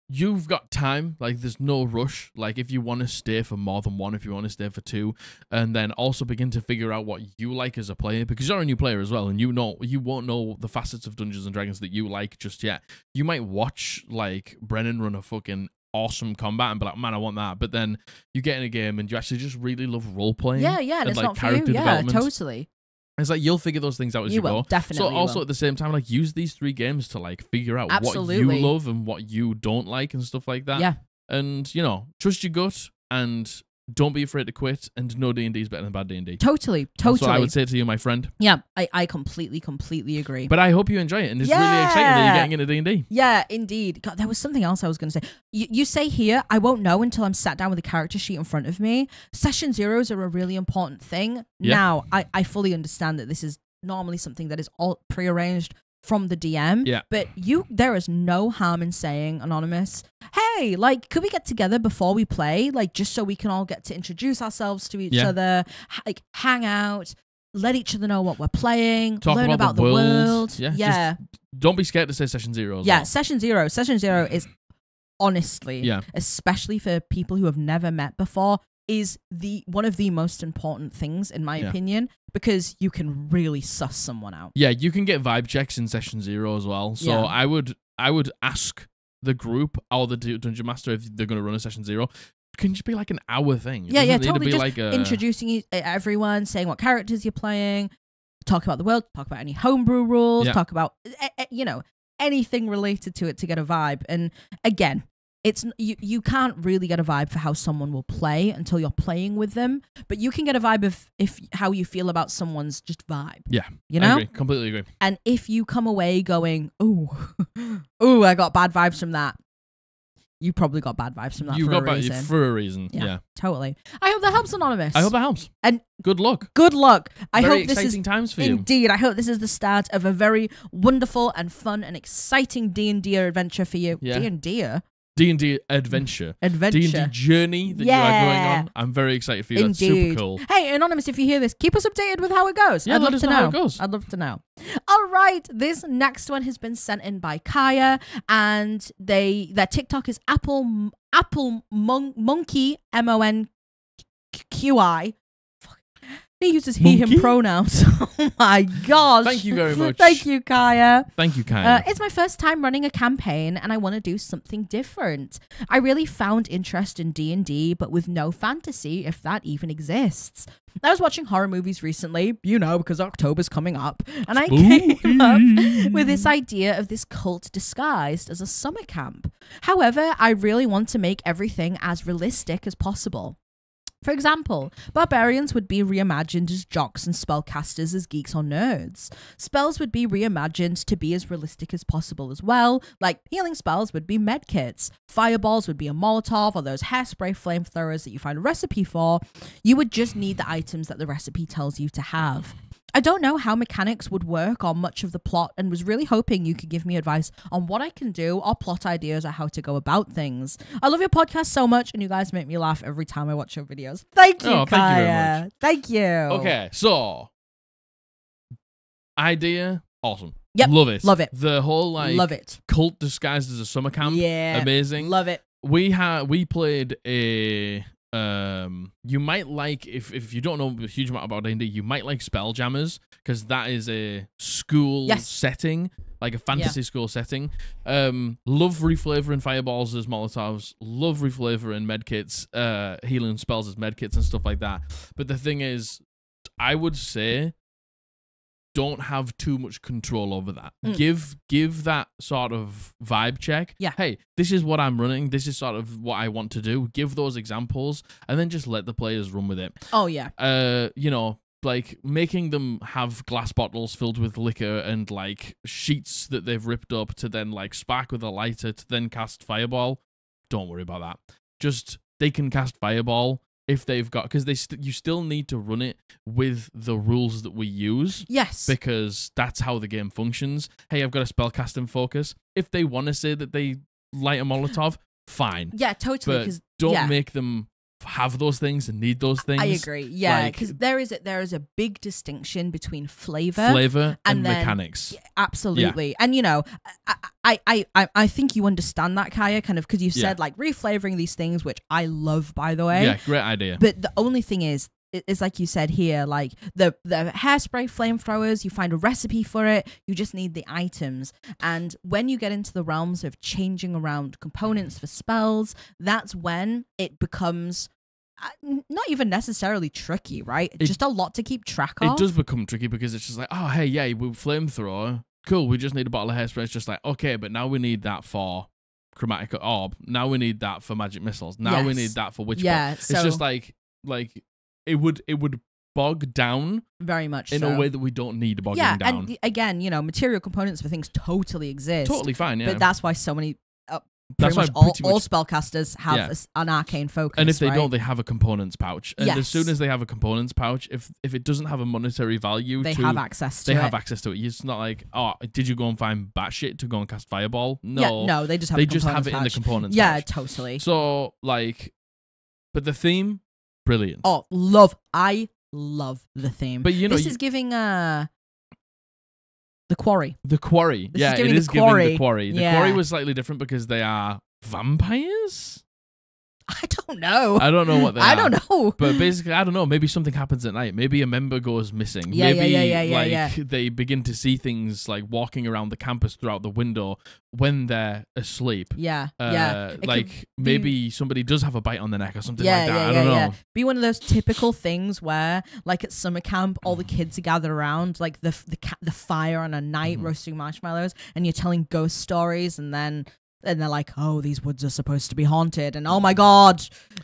you've got time. Like, there's no rush. Like, if you want to stay for more than one, if you want to stay for two, and then also begin to figure out what you like as a player, because you're a new player as well, and you won't know the facets of Dungeons and Dragons that you like just yet. You might watch like Brennan run a fucking awesome combat and be like, man, I want that. But then you get in a game and you actually just really love role playing. Yeah, and it's like not for you. Yeah, totally. It's like you'll figure those things out as you go. Definitely. So also at the same time, like use these 3 games to like figure out what you love and what you don't like and stuff like that. Yeah. And trust your gut and don't be afraid to quit. And no D&D is better than bad D&D. Totally. That's what I would say to you, my friend. Yeah, I completely agree. But I hope you enjoy it, and it's really exciting that you're getting into D&D. Yeah, indeed. God, there was something else I was going to say. You say here, I won't know until I'm sat down with a character sheet in front of me. Session zeros are a really important thing. Yeah. Now, I fully understand that this is normally something that is all prearranged from the DM. Yeah. But there is no harm in saying, Anonymous, hey, like, could we get together before we play? Like, just so we can all get to introduce ourselves to each other, like, hang out, let each other know what we're playing, learn about the world. Yeah. Don't be scared to say session zero. Yeah, session zero. Session zero is honestly, especially for people who have never met before, is one of the most important things in my opinion, because you can really suss someone out. Yeah, you can get vibe checks in session zero as well. So I would ask the group or the dungeon master if they're going to run a session zero. Can just be like an hour thing. Yeah, totally. Just like introducing everyone, saying what characters you're playing, talk about the world, talk about any homebrew rules, talk about anything related to it to get a vibe. And again, it's you can't really get a vibe for how someone will play until you're playing with them, but you can get a vibe of how you feel about someone's just vibe. Yeah, you know, I agree. Completely agree. And if you come away going, oh, I got bad vibes from that, you probably got bad vibes from that. For a reason. Yeah, totally. I hope that helps, Anonymous. I hope that helps. And good luck. Good luck. I very hope this exciting times for you. Indeed. I hope this is the start of a very wonderful and fun and exciting D&D adventure for you. Yeah. D&D adventure. D&D journey that you are going on. I'm very excited for you. Indeed. That's super cool. Hey, Anonymous, if you hear this, keep us updated with how it goes. Yeah, let us know how it goes. I'd love to know. All right, this next one has been sent in by Kaya, and their TikTok is Apple Monkey MONQI. He uses he/him pronouns. Oh my gosh. Thank you very much. Thank you, Kaya. Thank you, Kaya. It's my first time running a campaign and I want to do something different. I really found interest in D&D, but with no fantasy, if that even exists. I was watching horror movies recently, because October's coming up, and I came up with this idea of this cult disguised as a summer camp. However, I really want to make everything as realistic as possible. For example, barbarians would be reimagined as jocks and spellcasters as geeks or nerds. Spells would be reimagined to be as realistic as possible as well, like healing spells would be medkits, fireballs would be a Molotov or those hairspray flamethrowers that you find a recipe for. You would just need the items that the recipe tells you to have. I don't know how mechanics would work or much of the plot, and was really hoping you could give me advice on what I can do or plot ideas or how to go about things. I love your podcast so much, and you guys make me laugh every time I watch your videos. Thank you, Kaya. Thank you very much. Thank you. Okay, so idea, awesome. Yep. Love it. Love it. The whole love it. Cult disguised as a summer camp. Yeah. Amazing. Love it. We played a you might like, if you don't know a huge amount about D&D, you might like Spelljammers, because that is a school setting, like a fantasy school setting. Love reflavoring fireballs as Molotovs, love reflavoring medkits, healing spells as medkits and stuff like that. But the thing is, I would say don't have too much control over that. Give that sort of vibe check. Yeah. Hey, this is what I'm running. This is sort of what I want to do. Give those examples and then just let the players run with it. Oh, yeah. Like making them have glass bottles filled with liquor and like sheets that they've ripped up to then like spark with a lighter to then cast fireball. Don't worry about that. Just they can cast fireball if they've got, because you still need to run it with the rules that we use. Yes. Because that's how the game functions. Hey, I've got a spellcasting focus. If they want to say that they light a Molotov, fine. Yeah, totally. But don't make them have those things and need those things. I agree. Yeah, Like, because there is a big distinction between flavor and then mechanics. Absolutely. And you know, I think you understand that, Kaya, kind of, because you said like reflavoring these things, which I love, by the way. Yeah, great idea. But the only thing is, it's like you said here, like the hairspray flamethrowers, you find a recipe for it, you just need the items. And when you get into the realms of changing around components for spells, that's when it becomes not even necessarily tricky, right? Just a lot to keep track of. It does become tricky because it's just like, oh, hey, yeah, we flamethrower. Cool, we just need a bottle of hairspray. It's just like, okay, but now we need that for chromatic orb. Now we need that for magic missiles. Now we need that for witch bolt. It's just like it would bog down very much in a way that we don't need bogging down. And again, you know, material components for things totally exist. Totally fine, yeah. But that's why so many all spellcasters have an arcane focus. And if they don't, they have a components pouch. And as soon as they have a components pouch, if it doesn't have a monetary value, they have access to it. They have access to it. It's not like, oh, did you go and find batshit to go and cast fireball? No. No, they just have it in the components pouch. Yeah, totally. So, like, but the theme, brilliant. Oh, I love the theme. But you know, this is giving the quarry. The quarry. This yeah, is giving it is the giving quarry. the quarry. The quarry was slightly different because they are vampires? I don't know. I don't know what they are. I don't know. But basically, I don't know. Maybe something happens at night. Maybe a member goes missing. Maybe they begin to see things like walking around the campus throughout the window when they're asleep. Maybe somebody does have a bite on the neck or something like that. I don't know. Be one of those typical things where, like at summer camp, all the kids are gathered around, like the fire on a night, roasting marshmallows, and you're telling ghost stories, and they're like, oh, these woods are supposed to be haunted. And oh my God,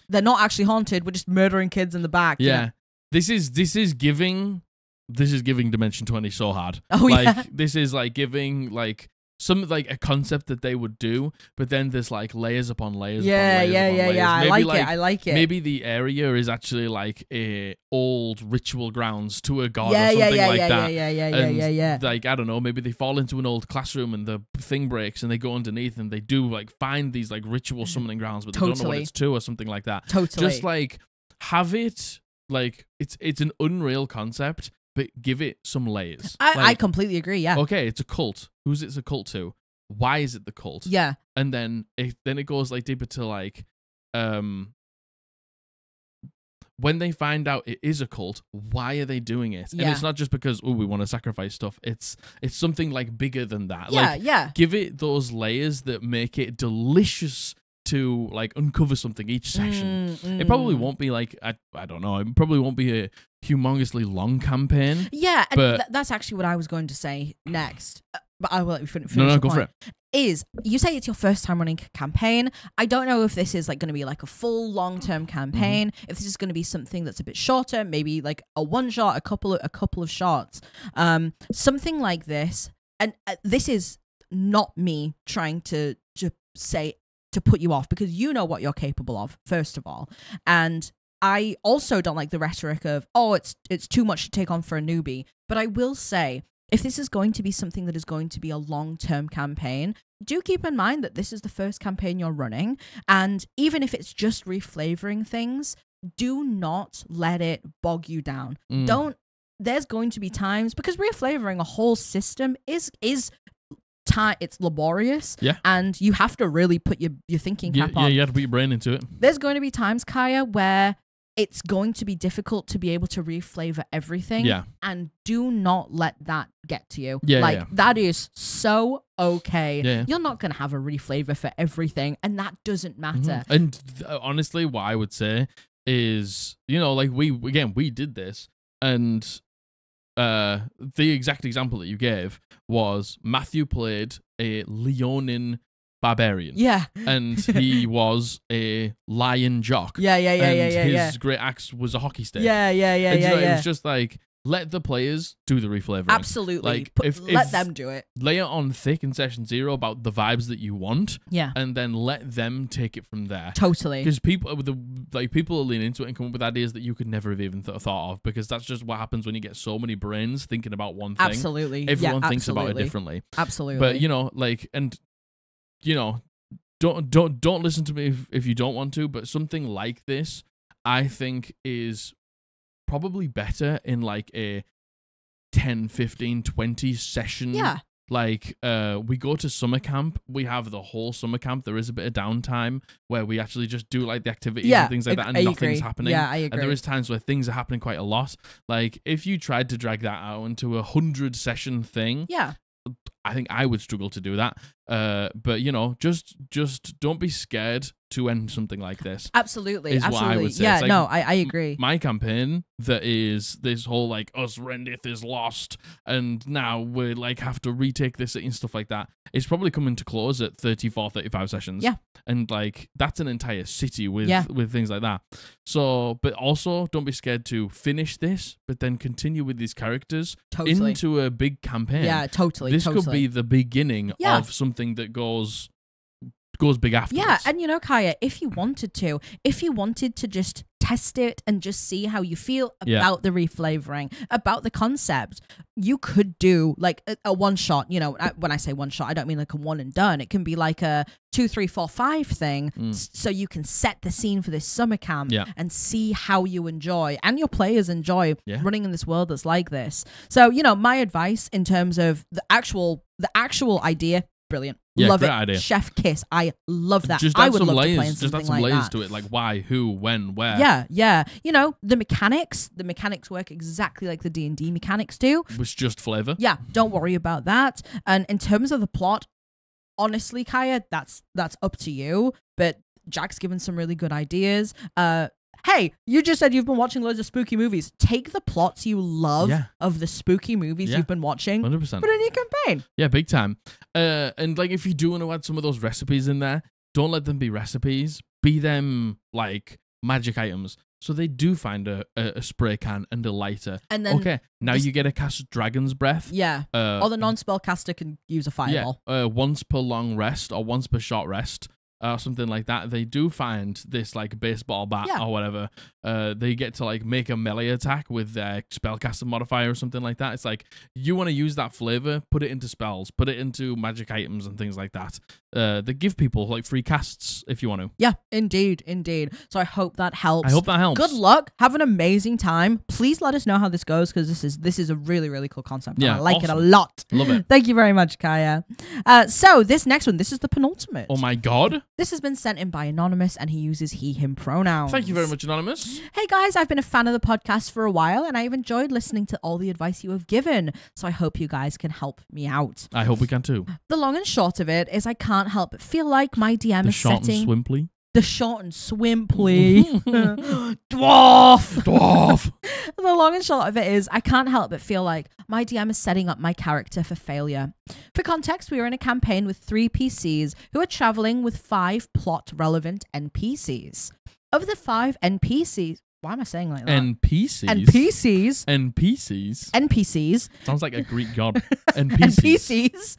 they're not actually haunted. We're just murdering kids in the back. Yeah. You know? This is giving Dimension 20 so hard. Oh, yeah. This is like giving like some like a concept that they would do, but then there's like layers upon layers. Yeah. Maybe, I like it. Maybe the area is actually like a old ritual grounds to a god or something like that. Yeah. Like, I don't know, maybe they fall into an old classroom and the thing breaks and they go underneath and they do like find these like ritual summoning grounds, but they don't know what it's to or something like that. Totally. Just like have it like it's an unreal concept, but give it some layers. I completely agree, yeah. Okay, it's a cult. Who's it's a cult to? Why is it the cult? Yeah. And then it goes like deeper to like when they find out it is a cult, why are they doing it? Yeah. And it's not just because, oh, we want to sacrifice stuff. It's something like bigger than that. Yeah. Give it those layers that make it delicious to like uncover something each session. It probably won't be like I don't know. It probably won't be a humongously long campaign. Yeah, but and that's actually what I was going to say next. But I will let you finish. No, go for it. Is you say it's your first time running a campaign. I don't know if this is like going to be like a full long-term campaign. If this is going to be something that's a bit shorter, maybe like a one shot, a couple of shots, something like this. And this is not me trying to say to put you off, because you know what you're capable of, first of all. And I also don't like the rhetoric of, oh, it's too much to take on for a newbie. But I will say, if this is going to be something that is going to be a long-term campaign, do keep in mind that this is the first campaign you're running. And even if it's just reflavoring things, do not let it bog you down. There's going to be times, because reflavoring a whole system is it's laborious, and you have to really put your thinking cap on. Yeah, you have to put your brain into it. There's going to be times, Kaya, where it's going to be difficult to be able to reflavor everything, and do not let that get to you. That is so okay. You're not going to have a reflavor for everything, and that doesn't matter. And honestly, what I would say is, you know, like we did this, and the exact example that you gave was Matthew played a Leonin barbarian. Yeah. And he was a lion jock. Yeah. His great axe was a hockey stick. Yeah. It was just like, let the players do the reflavoring. Absolutely. Like, let them do it. Lay it on thick in session 0 about the vibes that you want. Yeah. And then let them take it from there. Totally. Because people will lean into it and come up with ideas that you could never have even thought of, because that's just what happens when you get so many brains thinking about one thing. Absolutely. Everyone thinks about it differently. Absolutely. But, you know, like, and, you know, don't listen to me if you don't want to, but something like this, I think is probably better in like a 10, 15, 20 session. Yeah. Like, we go to summer camp. We have the whole summer camp. There is a bit of downtime where we actually just do like the activities and things like that, and nothing's happening. Yeah, I agree. And there is times where things are happening quite a lot. Like, if you tried to drag that out into 100 session thing, I think I would struggle to do that. But you know, just don't be scared to end something like this. Absolutely, What I would say. Yeah, like, no, I agree. My campaign that is this whole like us Rendith is lost, and now we like have to retake this and stuff like that. It's probably coming to close at 34, 35 sessions. Yeah, and like that's an entire city with things like that. So, but also don't be scared to finish this, but then continue with these characters into a big campaign. Yeah, totally. This could be the beginning of something that goes big afterwards. Yeah, and you know, Kaya, if you wanted to just test it and just see how you feel about the reflavoring, about the concept, you could do like a one shot. You know, when I say one shot, I don't mean like a one and done. It can be like a 2, 3, 4, 5 thing, so you can set the scene for this summer camp and see how you enjoy and your players enjoy running in this world that's like this. So, you know, my advice in terms of the actual idea, brilliant. Yeah, love it. Idea. Chef kiss. I love that. Just I add would some love layers. to play Just add something some like layers that. to it, like why, who, when, where. Yeah. You know, the mechanics work exactly like the D&D mechanics do. It's just flavor. Yeah, don't worry about that. And in terms of the plot, honestly, Kaya, that's up to you. But Jack's given some really good ideas. Hey, you just said you've been watching loads of spooky movies. Take the plots you love of the spooky movies you've been watching. 100%. Put it in your campaign. Yeah, big time. And like if you do want to add some of those recipes in there, don't let them be recipes. Be them like magic items. So they do find a spray can and a lighter. And then now you get to cast Dragon's Breath. Yeah. Or the non-spellcaster can use a fireball. Yeah. Once per long rest or once per short rest. Something like that. They do find this like baseball bat or whatever. They get to like make a melee attack with their spellcaster modifier or something like that. It's like you want to use that flavor, put it into spells, put it into magic items and things like that. They give people like free casts if you want to. Yeah, indeed. So I hope that helps. Good luck. Have an amazing time. Please let us know how this goes because this is a really, really cool concept. Yeah, I like it a lot. Love it. Thank you very much, Kaya. So this next one, this is the penultimate. Oh my god. This has been sent in by Anonymous and he uses he, him pronouns. Thank you very much, Anonymous. Hey guys, I've been a fan of the podcast for a while and I've enjoyed listening to all the advice you have given. So I hope you guys can help me out. I hope we can too. The long and short of it is I can't help but feel like my DM is setting... The short and swimply. The short and swimply. Dwarf. The long and short of it is I can't help but feel like my DM is setting up my character for failure. For context, we are in a campaign with 3 PCs who are traveling with 5 plot-relevant NPCs. Of the 5 NPCs... Why am I saying like that? NPCs. Sounds like a Greek god. NPCs.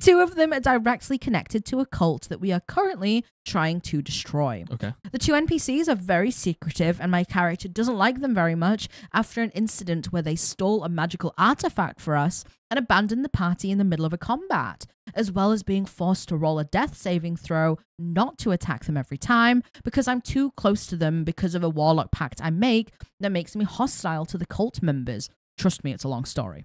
2 of them are directly connected to a cult that we are currently trying to destroy. Okay. The 2 NPCs are very secretive and my character doesn't like them very much after an incident where they stole a magical artifact for us and abandoned the party in the middle of a combat, as well as being forced to roll a death saving throw not to attack them every time because I'm too close to them because of a warlock pact I make that makes me hostile to the cult members. Trust me, it's a long story.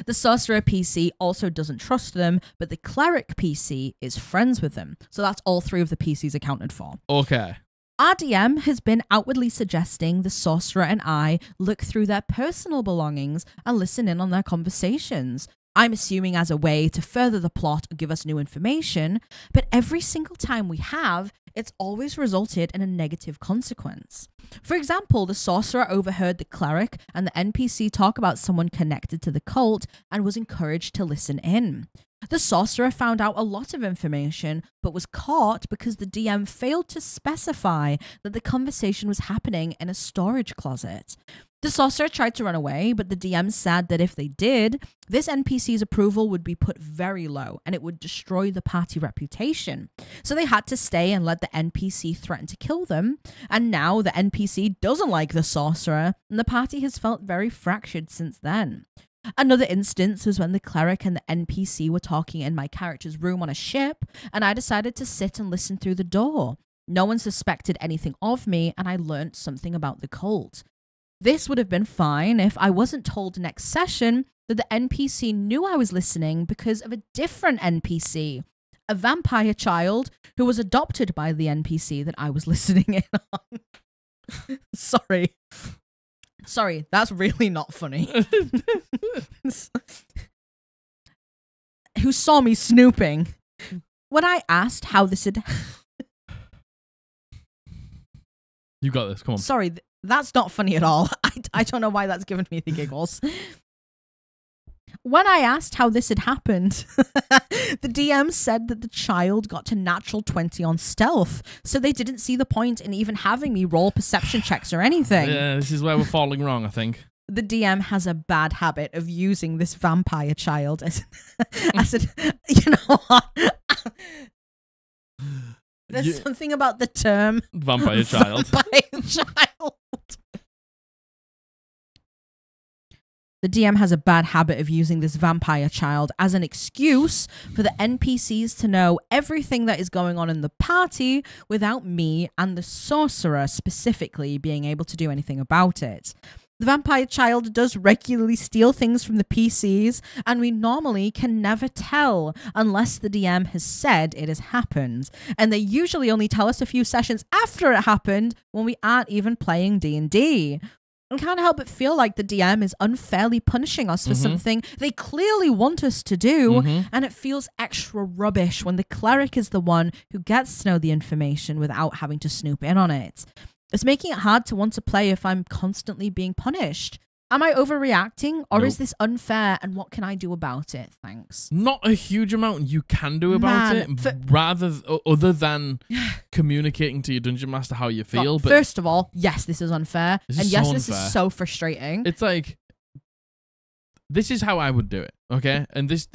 The sorcerer PC also doesn't trust them, but the cleric PC is friends with them. So that's all 3 of the PCs accounted for. Okay. Our DM has been outwardly suggesting the sorcerer and I look through their personal belongings and listen in on their conversations. I'm assuming as a way to further the plot or give us new information, but every single time we have, it's always resulted in a negative consequence. For example, the sorcerer overheard the cleric and the NPC talk about someone connected to the cult and was encouraged to listen in. The sorcerer found out a lot of information, but was caught because the DM failed to specify that the conversation was happening in a storage closet. The sorcerer tried to run away, but the DM said that if they did, this NPC's approval would be put very low and it would destroy the party reputation. So they had to stay and let the NPC threaten to kill them. And now the NPC doesn't like the sorcerer and the party has felt very fractured since then. Another instance was when the cleric and the NPC were talking in my character's room on a ship and I decided to sit and listen through the door. No one suspected anything of me, and I learned something about the cult. This would have been fine if I wasn't told next session that the NPC knew I was listening because of a different NPC, a vampire child who was adopted by the NPC that I was listening in on. Sorry, that's really not funny. Who saw me snooping. When I asked how this had... You got this, come on. Sorry, that's not funny at all. I don't know why that's given me the giggles. When I asked how this had happened, the DM said that the child got to natural 20 on stealth, so they didn't see the point in even having me roll perception checks or anything. Yeah, this is where we're falling wrong, I think. The DM has a bad habit of using this vampire child as you know what? There's something about the term vampire child. Vampire child. The DM has a bad habit of using this vampire child as an excuse for the NPCs to know everything that is going on in the party without me and the sorcerer specifically being able to do anything about it. The vampire child does regularly steal things from the PCs, and we normally can never tell unless the DM has said it has happened. And they usually only tell us a few sessions after it happened when we aren't even playing D&D. I can't help but feel like the DM is unfairly punishing us for something they clearly want us to do, and it feels extra rubbish when the cleric is the one who gets to know the information without having to snoop in on it. It's making it hard to want to play if I'm constantly being punished. Am I overreacting, or is this unfair, and what can I do about it? Thanks. Not a huge amount you can do about it, other than communicating to your dungeon master how you feel. But first of all, yes, this is unfair. This is so frustrating. It's like, this is how I would do it, okay? And this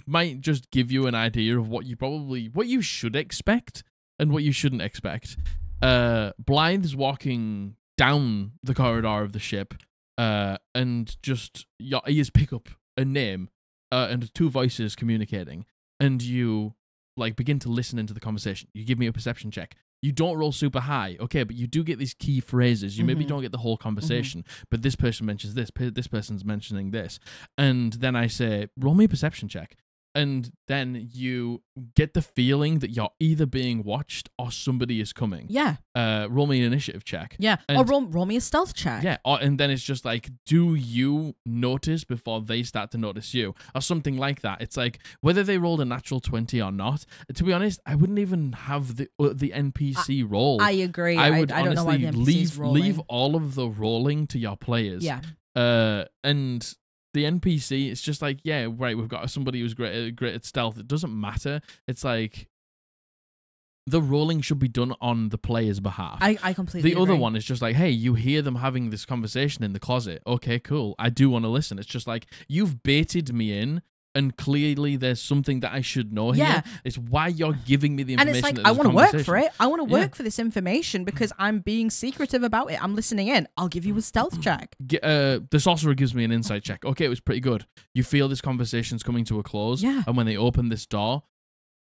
might just give you an idea of what you should expect and what you shouldn't expect. Blythe's walking down the corridor of the ship, and just your ears pick up a name and two voices communicating, and you like begin to listen into the conversation. You give me a perception check. You don't roll super high, okay, but you do get these key phrases. You maybe don't get the whole conversation, but this person mentions this, this person's mentioning this, and then I say, roll me a perception check. And then you get the feeling that you're either being watched or somebody is coming. Yeah. Roll me an initiative check. Yeah. Or roll me a stealth check. Yeah. And then it's just like, do you notice before they start to notice you? Or something like that. It's like, whether they rolled a natural 20 or not, to be honest, I wouldn't even have the NPC roll. I agree. I would I don't know why the NPC's leave all of the rolling to your players. Yeah. And the NPC, it's just like, yeah, right, we've got somebody who's great at stealth. It doesn't matter. It's like, the rolling should be done on the player's behalf. I completely agree. The other one is just like, hey, you hear them having this conversation in the closet. Okay, cool. I do want to listen. It's just like, you've baited me in, and clearly there's something that I should know here. It's why you're giving me the information. And it's like, I want to work for it. I want to work for this information because I'm being secretive about it. I'm listening in. I'll give you a stealth check. The sorcerer gives me an insight check. Okay, it was pretty good. You feel this conversation's coming to a close. Yeah. And when they open this door,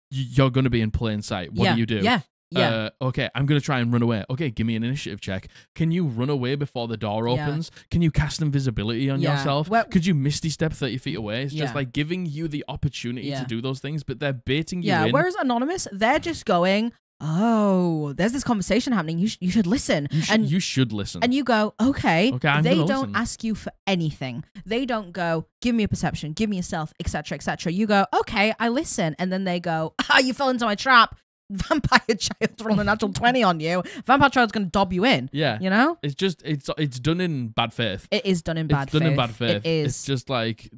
you're going to be in plain sight. What do you do? Yeah. Yeah. Okay, I'm going to try and run away. Okay, give me an initiative check. Can you run away before the door opens? Can you cast invisibility on yourself? Could you misty step 30 feet away? It's just like giving you the opportunity to do those things, but they're baiting you in. Whereas Anonymous, they're just going, oh, there's this conversation happening. You should listen. You should listen. And you go, okay. They don't listen. ask you for anything. They don't go, give me a perception, give me a stealth, etc., etc. You go, okay, I listen. And then they go, you fell into my trap. Vampire child's rolling a natural 20 on you. Vampire child's going to dob you in. Yeah. You know? It's just, it's done in bad faith. It is done in bad faith. It's done in bad faith. It is. It's just like,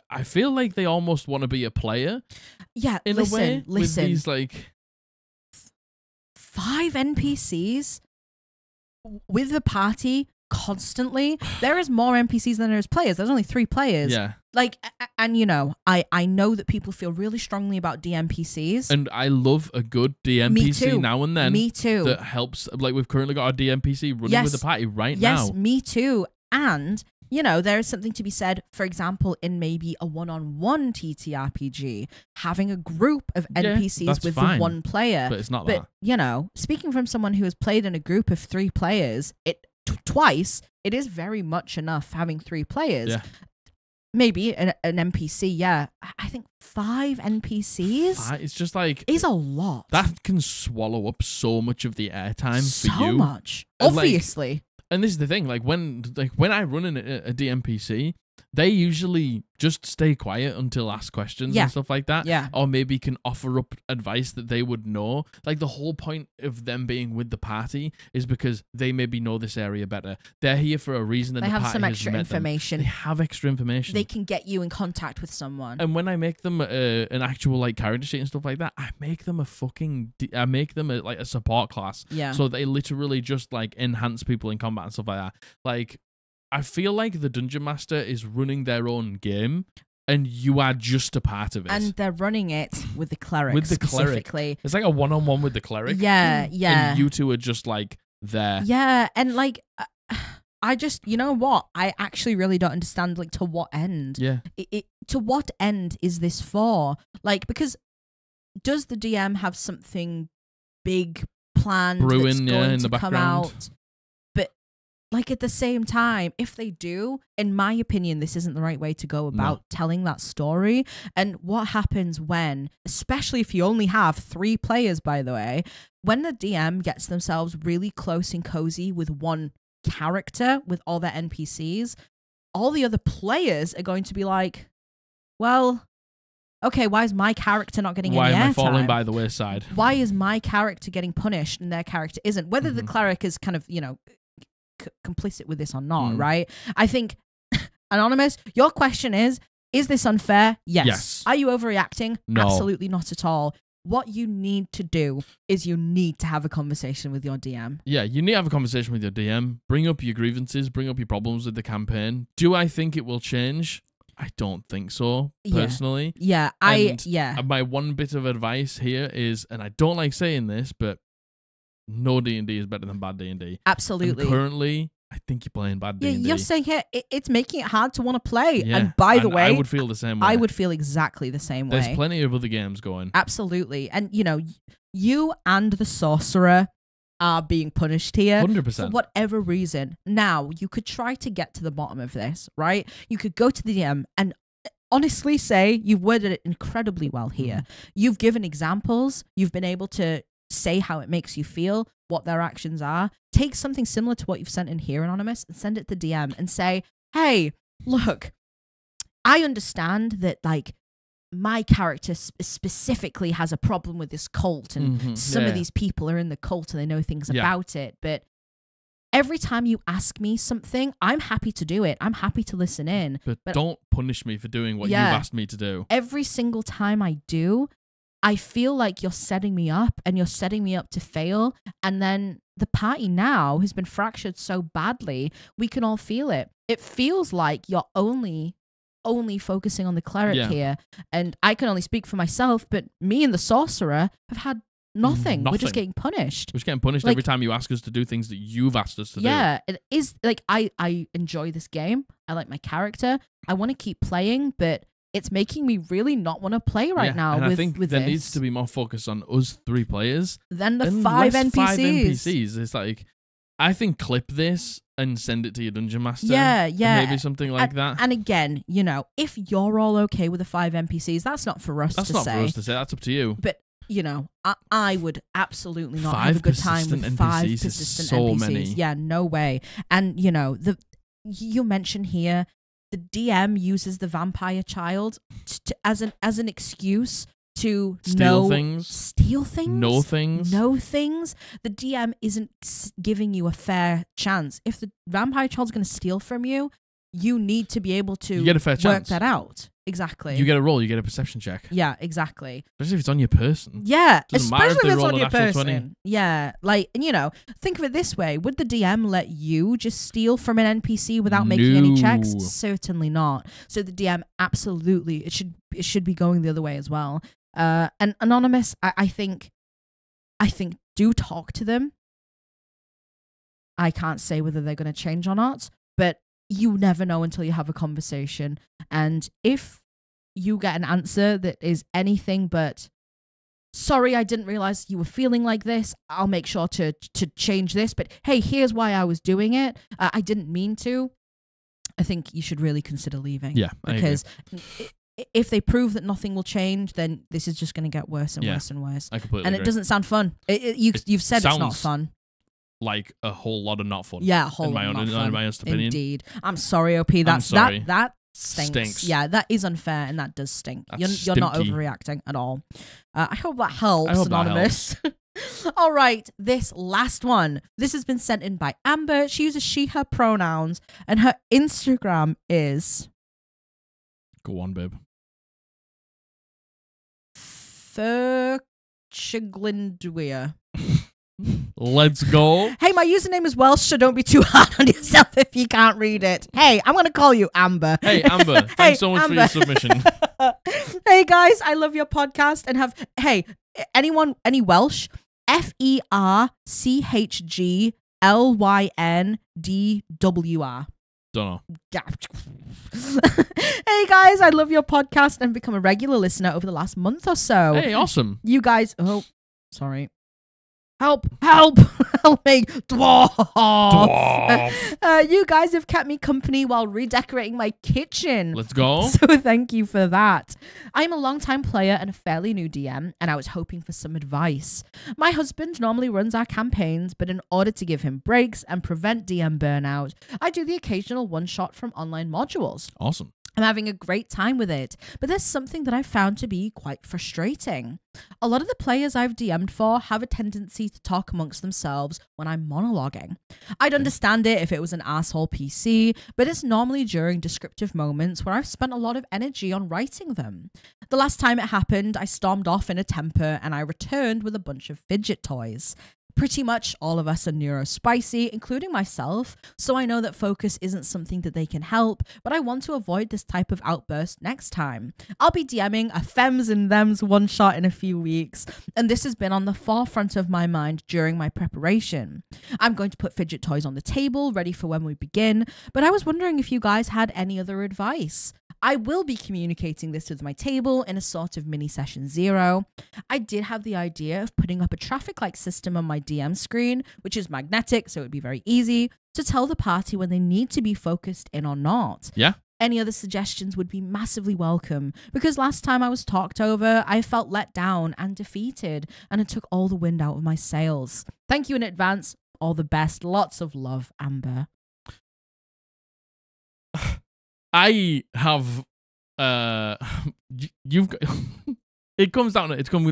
I feel like they almost want to be a player. Yeah, in a way. With these like 5 NPCs with the party constantly. There is more NPCs than there is players. There's only 3 players. Yeah. Like, and you know, I know that people feel really strongly about DMPCs. And I love a good DMPC now and then. Me too. That helps. Like, we've currently got our DMPC running with the party right now. Yes, me too. And you know, there is something to be said, for example, in maybe a one-on-one TTRPG, having a group of NPCs with the one player. But it's not that. You know, speaking from someone who has played in a group of 3 players, twice, it is very much enough having 3 players. Yeah. Maybe an NPC, yeah. I think 5 NPCs. It's just like is a lot. That can swallow up so much of the airtime for you. So much, and obviously. And this is the thing, like when I run in a DMPC, they usually just stay quiet until asked questions and stuff like that. Yeah. Or maybe can offer up advice that they would know. Like the whole point of them being with the party is because they maybe know this area better. They're here for a reason. And they the have party some has extra met information. Them. They have extra information. They can get you in contact with someone. And when I make them an actual like character sheet and stuff like that, I make them a support class. Yeah. So they literally just like enhance people in combat and stuff like that. Like, I feel like the Dungeon Master is running their own game, and you are just a part of it. And they're running it with the cleric specifically. It's like a one-on-one with the cleric. Yeah, yeah. And you two are just like there. Yeah, and like, I just, you know what? I actually really don't understand, like, to what end. Yeah. To what end is this for? Like, because does the DM have something big planned brewing that's going in to the come background? out? Like, at the same time, if they do, in my opinion, this isn't the right way to go about telling that story. And what happens when, especially if you only have 3 players, by the way, when the DM gets themselves really close and cozy with one character, with all their NPCs, all the other players are going to be like, well, okay, why is my character not getting any airtime? Why am I falling by the wayside? Why is my character getting punished and their character isn't? Whether the cleric is kind of, you know, complicit with this or not, right? I think, Anonymous, your question is this unfair? Yes. Are you overreacting? No. Absolutely not at all. What you need to do is you need to have a conversation with your DM. Yeah, you need to have a conversation with your DM. Bring up your grievances, bring up your problems with the campaign. Do I think it will change? I don't think so, personally. Yeah, my one bit of advice here is, and I don't like saying this, but no D&D is better than bad D&D. Absolutely. And currently, I think you're playing bad D&D. Yeah, you're saying here it's making it hard to want to play. Yeah. And by the way, I would feel the same way. I would feel exactly the same way. There's plenty of other games going. Absolutely. And, you know, you and the sorcerer are being punished here 100%. for whatever reason. Now, you could try to get to the bottom of this, right? You could go to the DM and honestly say, you've worded it incredibly well here. You've given examples. You've been able to say how it makes you feel, what their actions are. Take something similar to what you've sent in here, Anonymous, and send it to DM and say, hey, look, I understand that, like, my character specifically has a problem with this cult, and some of these people are in the cult and they know things about it, but every time you ask me something, I'm happy to do it. I'm happy to listen in. But don't punish me for doing what you've asked me to do. Every single time I do, I feel like you're setting me up, and you're setting me up to fail. And then the party now has been fractured so badly, we can all feel it. It feels like you're only focusing on the cleric here. And I can only speak for myself, but me and the sorcerer have had nothing. We're just getting punished. We're just getting punished, like, every time you ask us to do things that you've asked us to do. Yeah, it is like, I enjoy this game. I like my character. I want to keep playing, but it's making me really not want to play right now. And I think there needs to be more focus on us 3 players than the 5 NPCs. 5 NPCs. It's like, I think clip this and send it to your Dungeon Master. Yeah. Maybe something like that. And again, you know, if you're all okay with the 5 NPCs, that's not for us to say. That's not for us to say. That's up to you. But, you know, I would absolutely not 5 have a good time with persistent 5 NPCs persistent so NPCs. Many. Yeah, no way. And, you know, you mentioned here, the DM uses the vampire child as an excuse to steal things. Know things. The DM isn't giving you a fair chance. If the vampire child's going to steal from you, you need to be able to get a fair work chance. that out. Exactly. You get a roll. You get a perception check. Yeah, exactly. Especially if it's on your person. Yeah, especially if it's on your person. 20. Yeah, like, and you know, think of it this way: would the DM let you just steal from an NPC without making any checks? Certainly not. So the DM absolutely it should be going the other way as well. And Anonymous, I think do talk to them. I can't say whether they're going to change or not, but you never know until you have a conversation. And if you get an answer that is anything but, sorry, I didn't realize you were feeling like this, I'll make sure to change this, but hey, here's why I was doing it, I didn't mean to, I think you should really consider leaving. Yeah, because if they prove that nothing will change, then this is just going to get worse and worse and worse. I completely and agree. It doesn't sound fun. You've said it's not fun. Like a whole lot of not fun. Yeah, a whole lot of not fun. In my honest opinion. Indeed. I'm sorry, OP. That stinks. Yeah, that is unfair and that does stink. You're not overreacting at all. I hope that helps, Anonymous. All right, this last one. This has been sent in by Amber. She uses she, her pronouns, and her Instagram is... Go on, babe. Ferchiglindwea. Let's go. Hey, my username is Welsh, so don't be too hard on yourself if you can't read it. Hey, I'm going to call you Amber. Hey, Amber. Thanks so much for your submission. Hey, guys, I love your podcast and have... Hey, any Welsh? FERCHGLYNDWR. Don't know. Hey guys, I love your podcast and become a regular listener over the last month or so. Hey, awesome. You guys, sorry. Help me. Dwarf. You guys have kept me company while redecorating my kitchen. Let's go. So thank you for that. I'm a long-time player and a fairly new DM, and I was hoping for some advice. My husband normally runs our campaigns, but in order to give him breaks and prevent DM burnout, I do the occasional one-shot from online modules. Awesome. I'm having a great time with it, but there's something that I've found to be quite frustrating. A lot of the players I've DM'd for have a tendency to talk amongst themselves when I'm monologuing. I'd understand it if it was an asshole PC, but it's normally during descriptive moments where I've spent a lot of energy on writing them. The last time it happened, I stormed off in a temper and I returned with a bunch of fidget toys. Pretty much all of us are neurospicy, including myself, so I know that focus isn't something that they can help, but I want to avoid this type of outburst next time. I'll be DMing a Fems and Thems one-shot in a few weeks, and this has been on the forefront of my mind during my preparation. I'm going to put fidget toys on the table, ready for when we begin, but I was wondering if you guys had any other advice. I will be communicating this with my table in a sort of mini session 0. I did have the idea of putting up a traffic light system on my DM screen, which is magnetic, so it would be very easy to tell the party when they need to be focused in or not. Yeah. Any other suggestions would be massively welcome, because last time I was talked over, I felt let down and defeated, and it took all the wind out of my sails. Thank you in advance. All the best. Lots of love, Amber. I have you've got this comes down to table.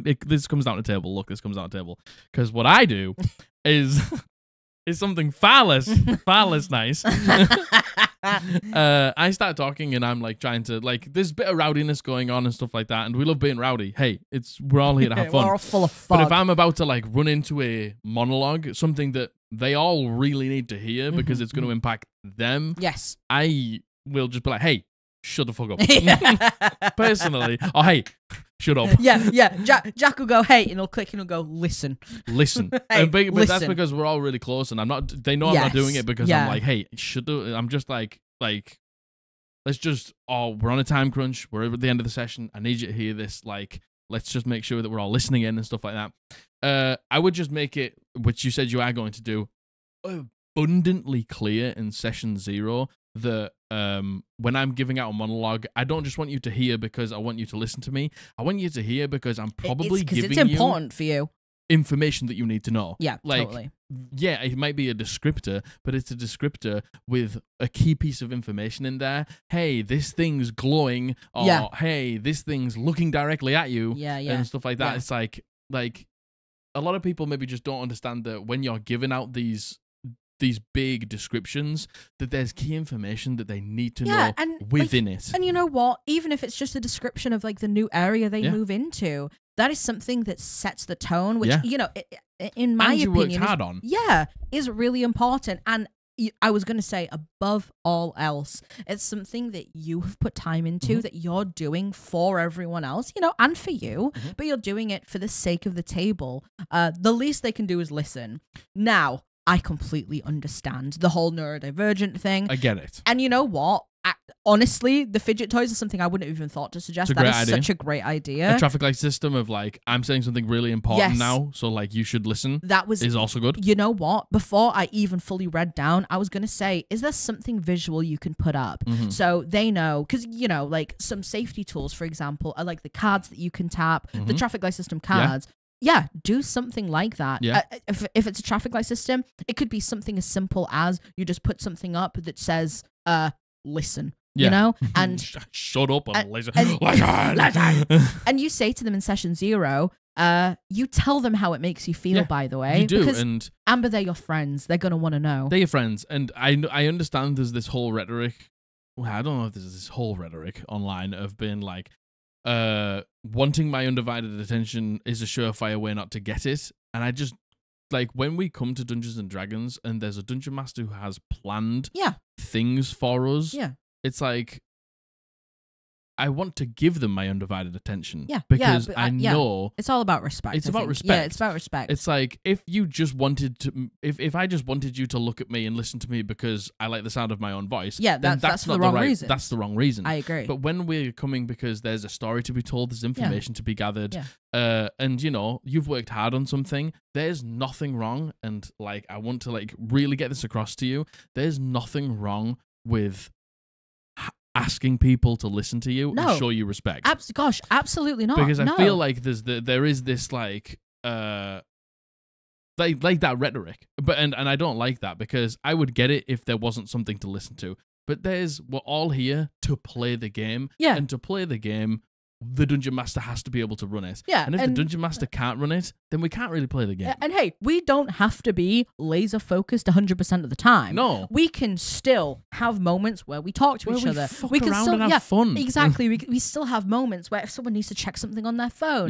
Look, this comes down to table, because what I do is something far less nice. I start talking and I'm like trying to, like, there's a bit of rowdiness going on and stuff like that, and we love being rowdy. Hey, we're all here to have fun. We're all full of fun. But if I'm about to like run into a monologue, something that they all really need to hear because it's going to impact them, yes, I will just be like, hey, shut the fuck up. Personally. Oh, hey, shut up. Yeah. Jack will go, hey, and he'll click and he'll go, listen. Hey, but listen. that's because we're all really close, and they know I'm not doing it because I'm like, hey, I'm just like, let's just, we're on a time crunch. We're at the end of the session. I need you to hear this. Like, let's just make sure that we're all listening in and stuff like that. I would just make it, which you said you are going to do, abundantly clear in session 0 that when I'm giving out a monologue, I don't just want you to hear because I want you to listen to me. I want you to hear because I'm probably giving you important for you information that you need to know. Yeah, like, totally. Yeah, it might be a descriptor, but it's a descriptor with a key piece of information in there. Hey, this thing's glowing, or hey, this thing's looking directly at you, and stuff like that. Yeah. It's like a lot of people maybe just don't understand that when you're giving out these big descriptions, that there's key information that they need to know within it. And you know what? Even if it's just a description of like the new area they move into, that is something that sets the tone, which, you know, in my opinion, is really important. And I was going to say, above all else, it's something that you have put time into, that you're doing for everyone else, you know, and for you, but you're doing it for the sake of the table. The least they can do is listen. Now, I completely understand the whole neurodivergent thing. I get it. And you know what? Honestly, the fidget toys are something I wouldn't have even thought to suggest. That is such a great idea. A traffic light system of like, I'm saying something really important now, so like you should listen. That is also good. You know what? Before I even fully read down, I was going to say, is there something visual you can put up so they know? Because, you know, like some safety tools, for example, are like the cards that you can tap, the traffic light system cards. Yeah, do something like that. Yeah. If it's a traffic light system, it could be something as simple as you just put something up that says, listen, you know, and shut up and listen. And you say to them in session 0, you tell them how it makes you feel, by the way. You do. Because and Amber, they're your friends. They're going to want to know. They're your friends. And I understand there's this whole rhetoric. Well, I don't know if there's this whole rhetoric online of being like, wanting my undivided attention is a surefire way not to get it. And I just, like, when we come to Dungeons and Dragons and there's a dungeon master who has planned things for us, it's like, I want to give them my undivided attention. Because I know it's all about respect. It's about respect. Yeah, it's about respect. It's like, if you just wanted to, if I just wanted you to look at me and listen to me because I like the sound of my own voice, then that's for the wrong reason. That's the wrong reason. I agree. But when we're coming because there's a story to be told, there's information to be gathered, and you know, you've worked hard on something, there's nothing wrong. And like, I want to like really get this across to you. There's nothing wrong with asking people to listen to you and show you respect. Gosh, absolutely not. Because I feel like there is this like that rhetoric, but and I don't like that, because I would get it if there wasn't something to listen to. But we're all here to play the game, and to play the game, the dungeon master has to be able to run it. And if the dungeon master can't run it, then we can't really play the game. And hey, we don't have to be laser focused 100% of the time. No, we can still have moments where we talk to each other. We can still have fun. Exactly. we still have moments where if someone needs to check something on their phone,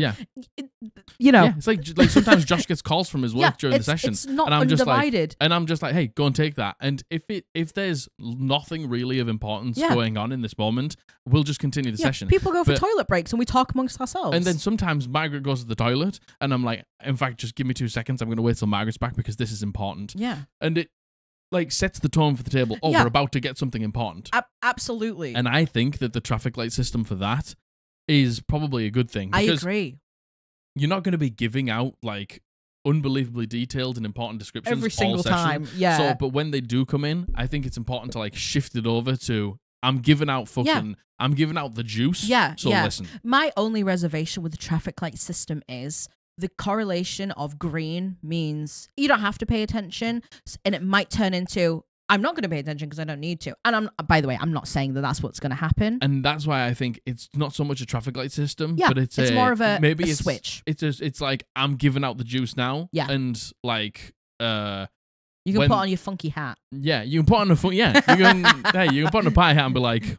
you know, it's like sometimes Josh gets calls from his work during the session, it's not and I'm undivided. I'm just like, hey, go and take that. And if there's nothing really of importance going on in this moment, we'll just continue the session. People go for toilet breaks and we talk amongst ourselves. And then sometimes Margaret goes to the toilet and I'm like, in fact, just give me 2 seconds. I'm going to wait till Margaret's back because this is important. And it like sets the tone for the table. Oh, we're about to get something important. Absolutely. And I think that the traffic light system for that is probably a good thing. I agree. You're not going to be giving out like unbelievably detailed and important descriptions every single time. So, but when they do come in, I think it's important to like shift it over to, I'm giving out I'm giving out the juice. So listen. My only reservation with the traffic light system is the correlation of green means you don't have to pay attention, and it might turn into, I'm not going to pay attention because I don't need to. And by the way, I'm not saying that that's what's going to happen. And that's why I think it's not so much a traffic light system, but it's more of a switch. It's like, I'm giving out the juice now. And like, you can put on your funky hat. Yeah, you can put on a you can put on a pie hat and be like,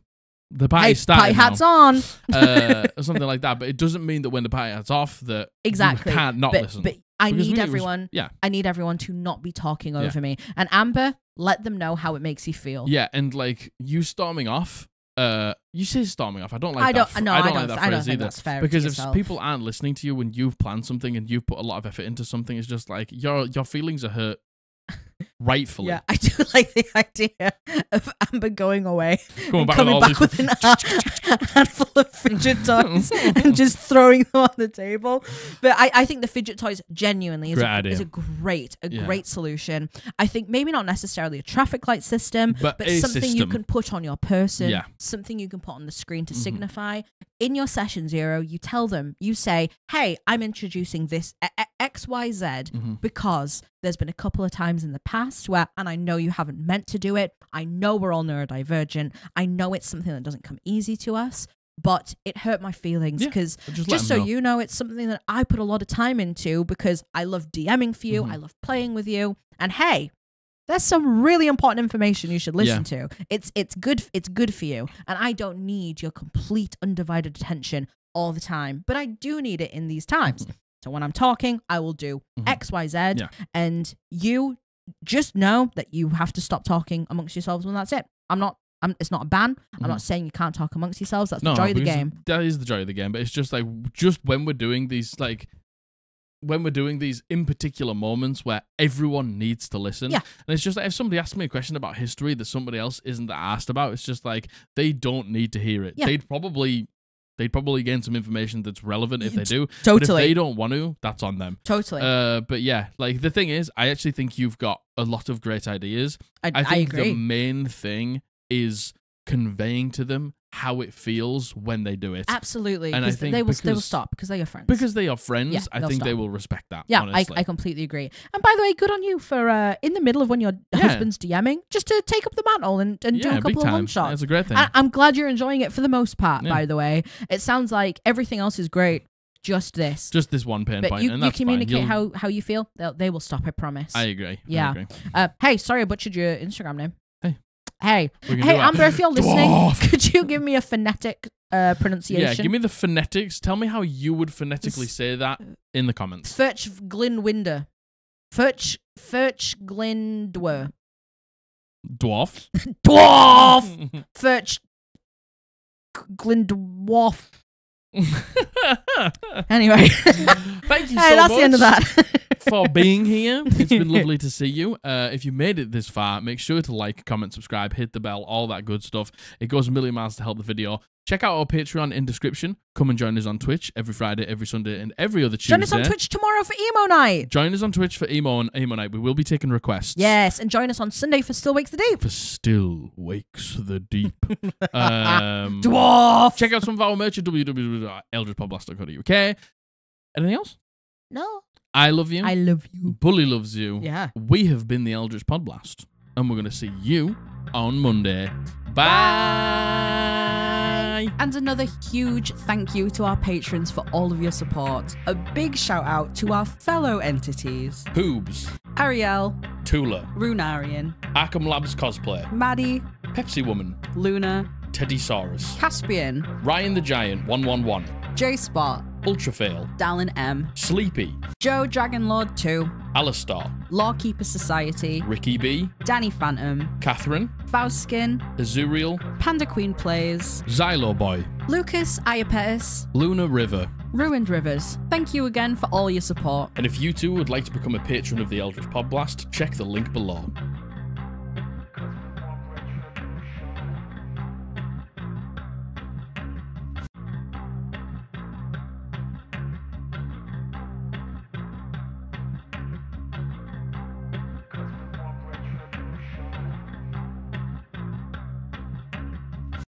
the party started. Pie hat's on, or something like that. But it doesn't mean that when the pie hat's off, that you can't not listen. But I need everyone. I need everyone to not be talking over me. And Amber, let them know how it makes you feel. Yeah, and like you storming off. You say storming off. I don't like that. I don't like that phrase either. That's fair, because if people aren't listening to you when you've planned something and you've put a lot of effort into something, it's just like your feelings are hurt. Rightfully. Yeah, I do like the idea of Amber going away and coming back with a handful of fidget toys and just throwing them on the table. But I think the fidget toys genuinely is a great solution. I think maybe not necessarily a traffic light system, but something you can put on your person, something you can put on the screen to signify. In your session 0, you tell them, you say, hey, I'm introducing this XYZ because there's been a couple of times in the past where, and I know you haven't meant to do it, I know we're all neurodivergent, I know it's something that doesn't come easy to us, but it hurt my feelings because just so you know, it's something that I put a lot of time into because I love DMing for you, I love playing with you, and hey, there's some really important information you should listen to. It's good for you, and I don't need your complete undivided attention all the time, but I do need it in these times. So when I'm talking, I will do X, Y, Z, and you just know that you have to stop talking amongst yourselves when that's it. It's not a ban. I'm not saying you can't talk amongst yourselves. That's the joy of the game. That is the joy of the game. But it's just like, just when we're doing these, like, when we're doing these in particular moments where everyone needs to listen. Yeah. And it's just like if somebody asks me a question about history that somebody else isn't asked about, it's just like they don't need to hear it. Yeah. They'd probably gain some information that's relevant if they do. Totally. But if they don't want to, that's on them. Totally. But yeah, like the thing is, I actually think you've got a lot of great ideas. I think agree. the main thing is conveying to them how it feels when they do it. Absolutely. And I think they will stop because they're your friends. Because they are friends, Yeah, I they'll think they stop. will respect that. Yeah, honestly. I completely agree. And by the way, good on you for in the middle of when your husband's DMing, just to take up the mantle and do a couple of one shots. That's a great thing. I'm glad you're enjoying it for the most part. Yeah. By the way, it sounds like everything else is great. Just this. Just this one pain But point, you and that's communicate fine. how you feel. They will stop. I promise. I agree. Yeah. I agree. Hey, sorry I butchered your Instagram name. We can do Hey, that. Amber, if you're listening, Dwarf. could you give me a phonetic pronunciation? Yeah, give me the phonetics. Tell me how you would phonetically say that in the comments. Furch Glinwinder. Furch Glindwer. Dwarf. Dwarf! Furch Glindwarf. Anyway. Thank you so Hey, that's much the end of that. for being here. It's been lovely to see you. If you made it this far, make sure to like, comment, subscribe, hit the bell, all that good stuff. It goes a million miles to help the video. Check out our Patreon in description. Come and join us on Twitch every Friday, every Sunday, and every other Tuesday. Join us on Twitch tomorrow for Emo Night. Join us on Twitch for Emo Night. We will be taking requests. Yes, and join us on Sunday for Still Wakes the Deep. For Still Wakes the Deep. Dwarf! Check out some of our merch at www.eldritchpodblast.co.uk. Anything else? No. I love you. I love you. Bully loves you. Yeah. We have been the Eldritch Podblast, and we're going to see you on Monday. Bye. And another huge thank you to our patrons for all of your support. A big shout out to our fellow entities: Hoobs, Ariel, Tula, Runarian, Arkham Labs Cosplay, Maddie, Pepsi Woman, Luna, Teddysaurus, Caspian, Ryan the Giant 111, J-Spot, Ultrafail, Dallin M, Sleepy, Joe Dragonlord 2, Alistar, Lawkeeper Society, Ricky B, Danny Phantom, Catherine, Faustskin, Azuriel, Panda Queen Plays, Xylo Boy, Lucas Iapetis, Luna River. Ruined Rivers. Thank you again for all your support. And if you too would like to become a patron of the Eldritch Podblast, check the link below.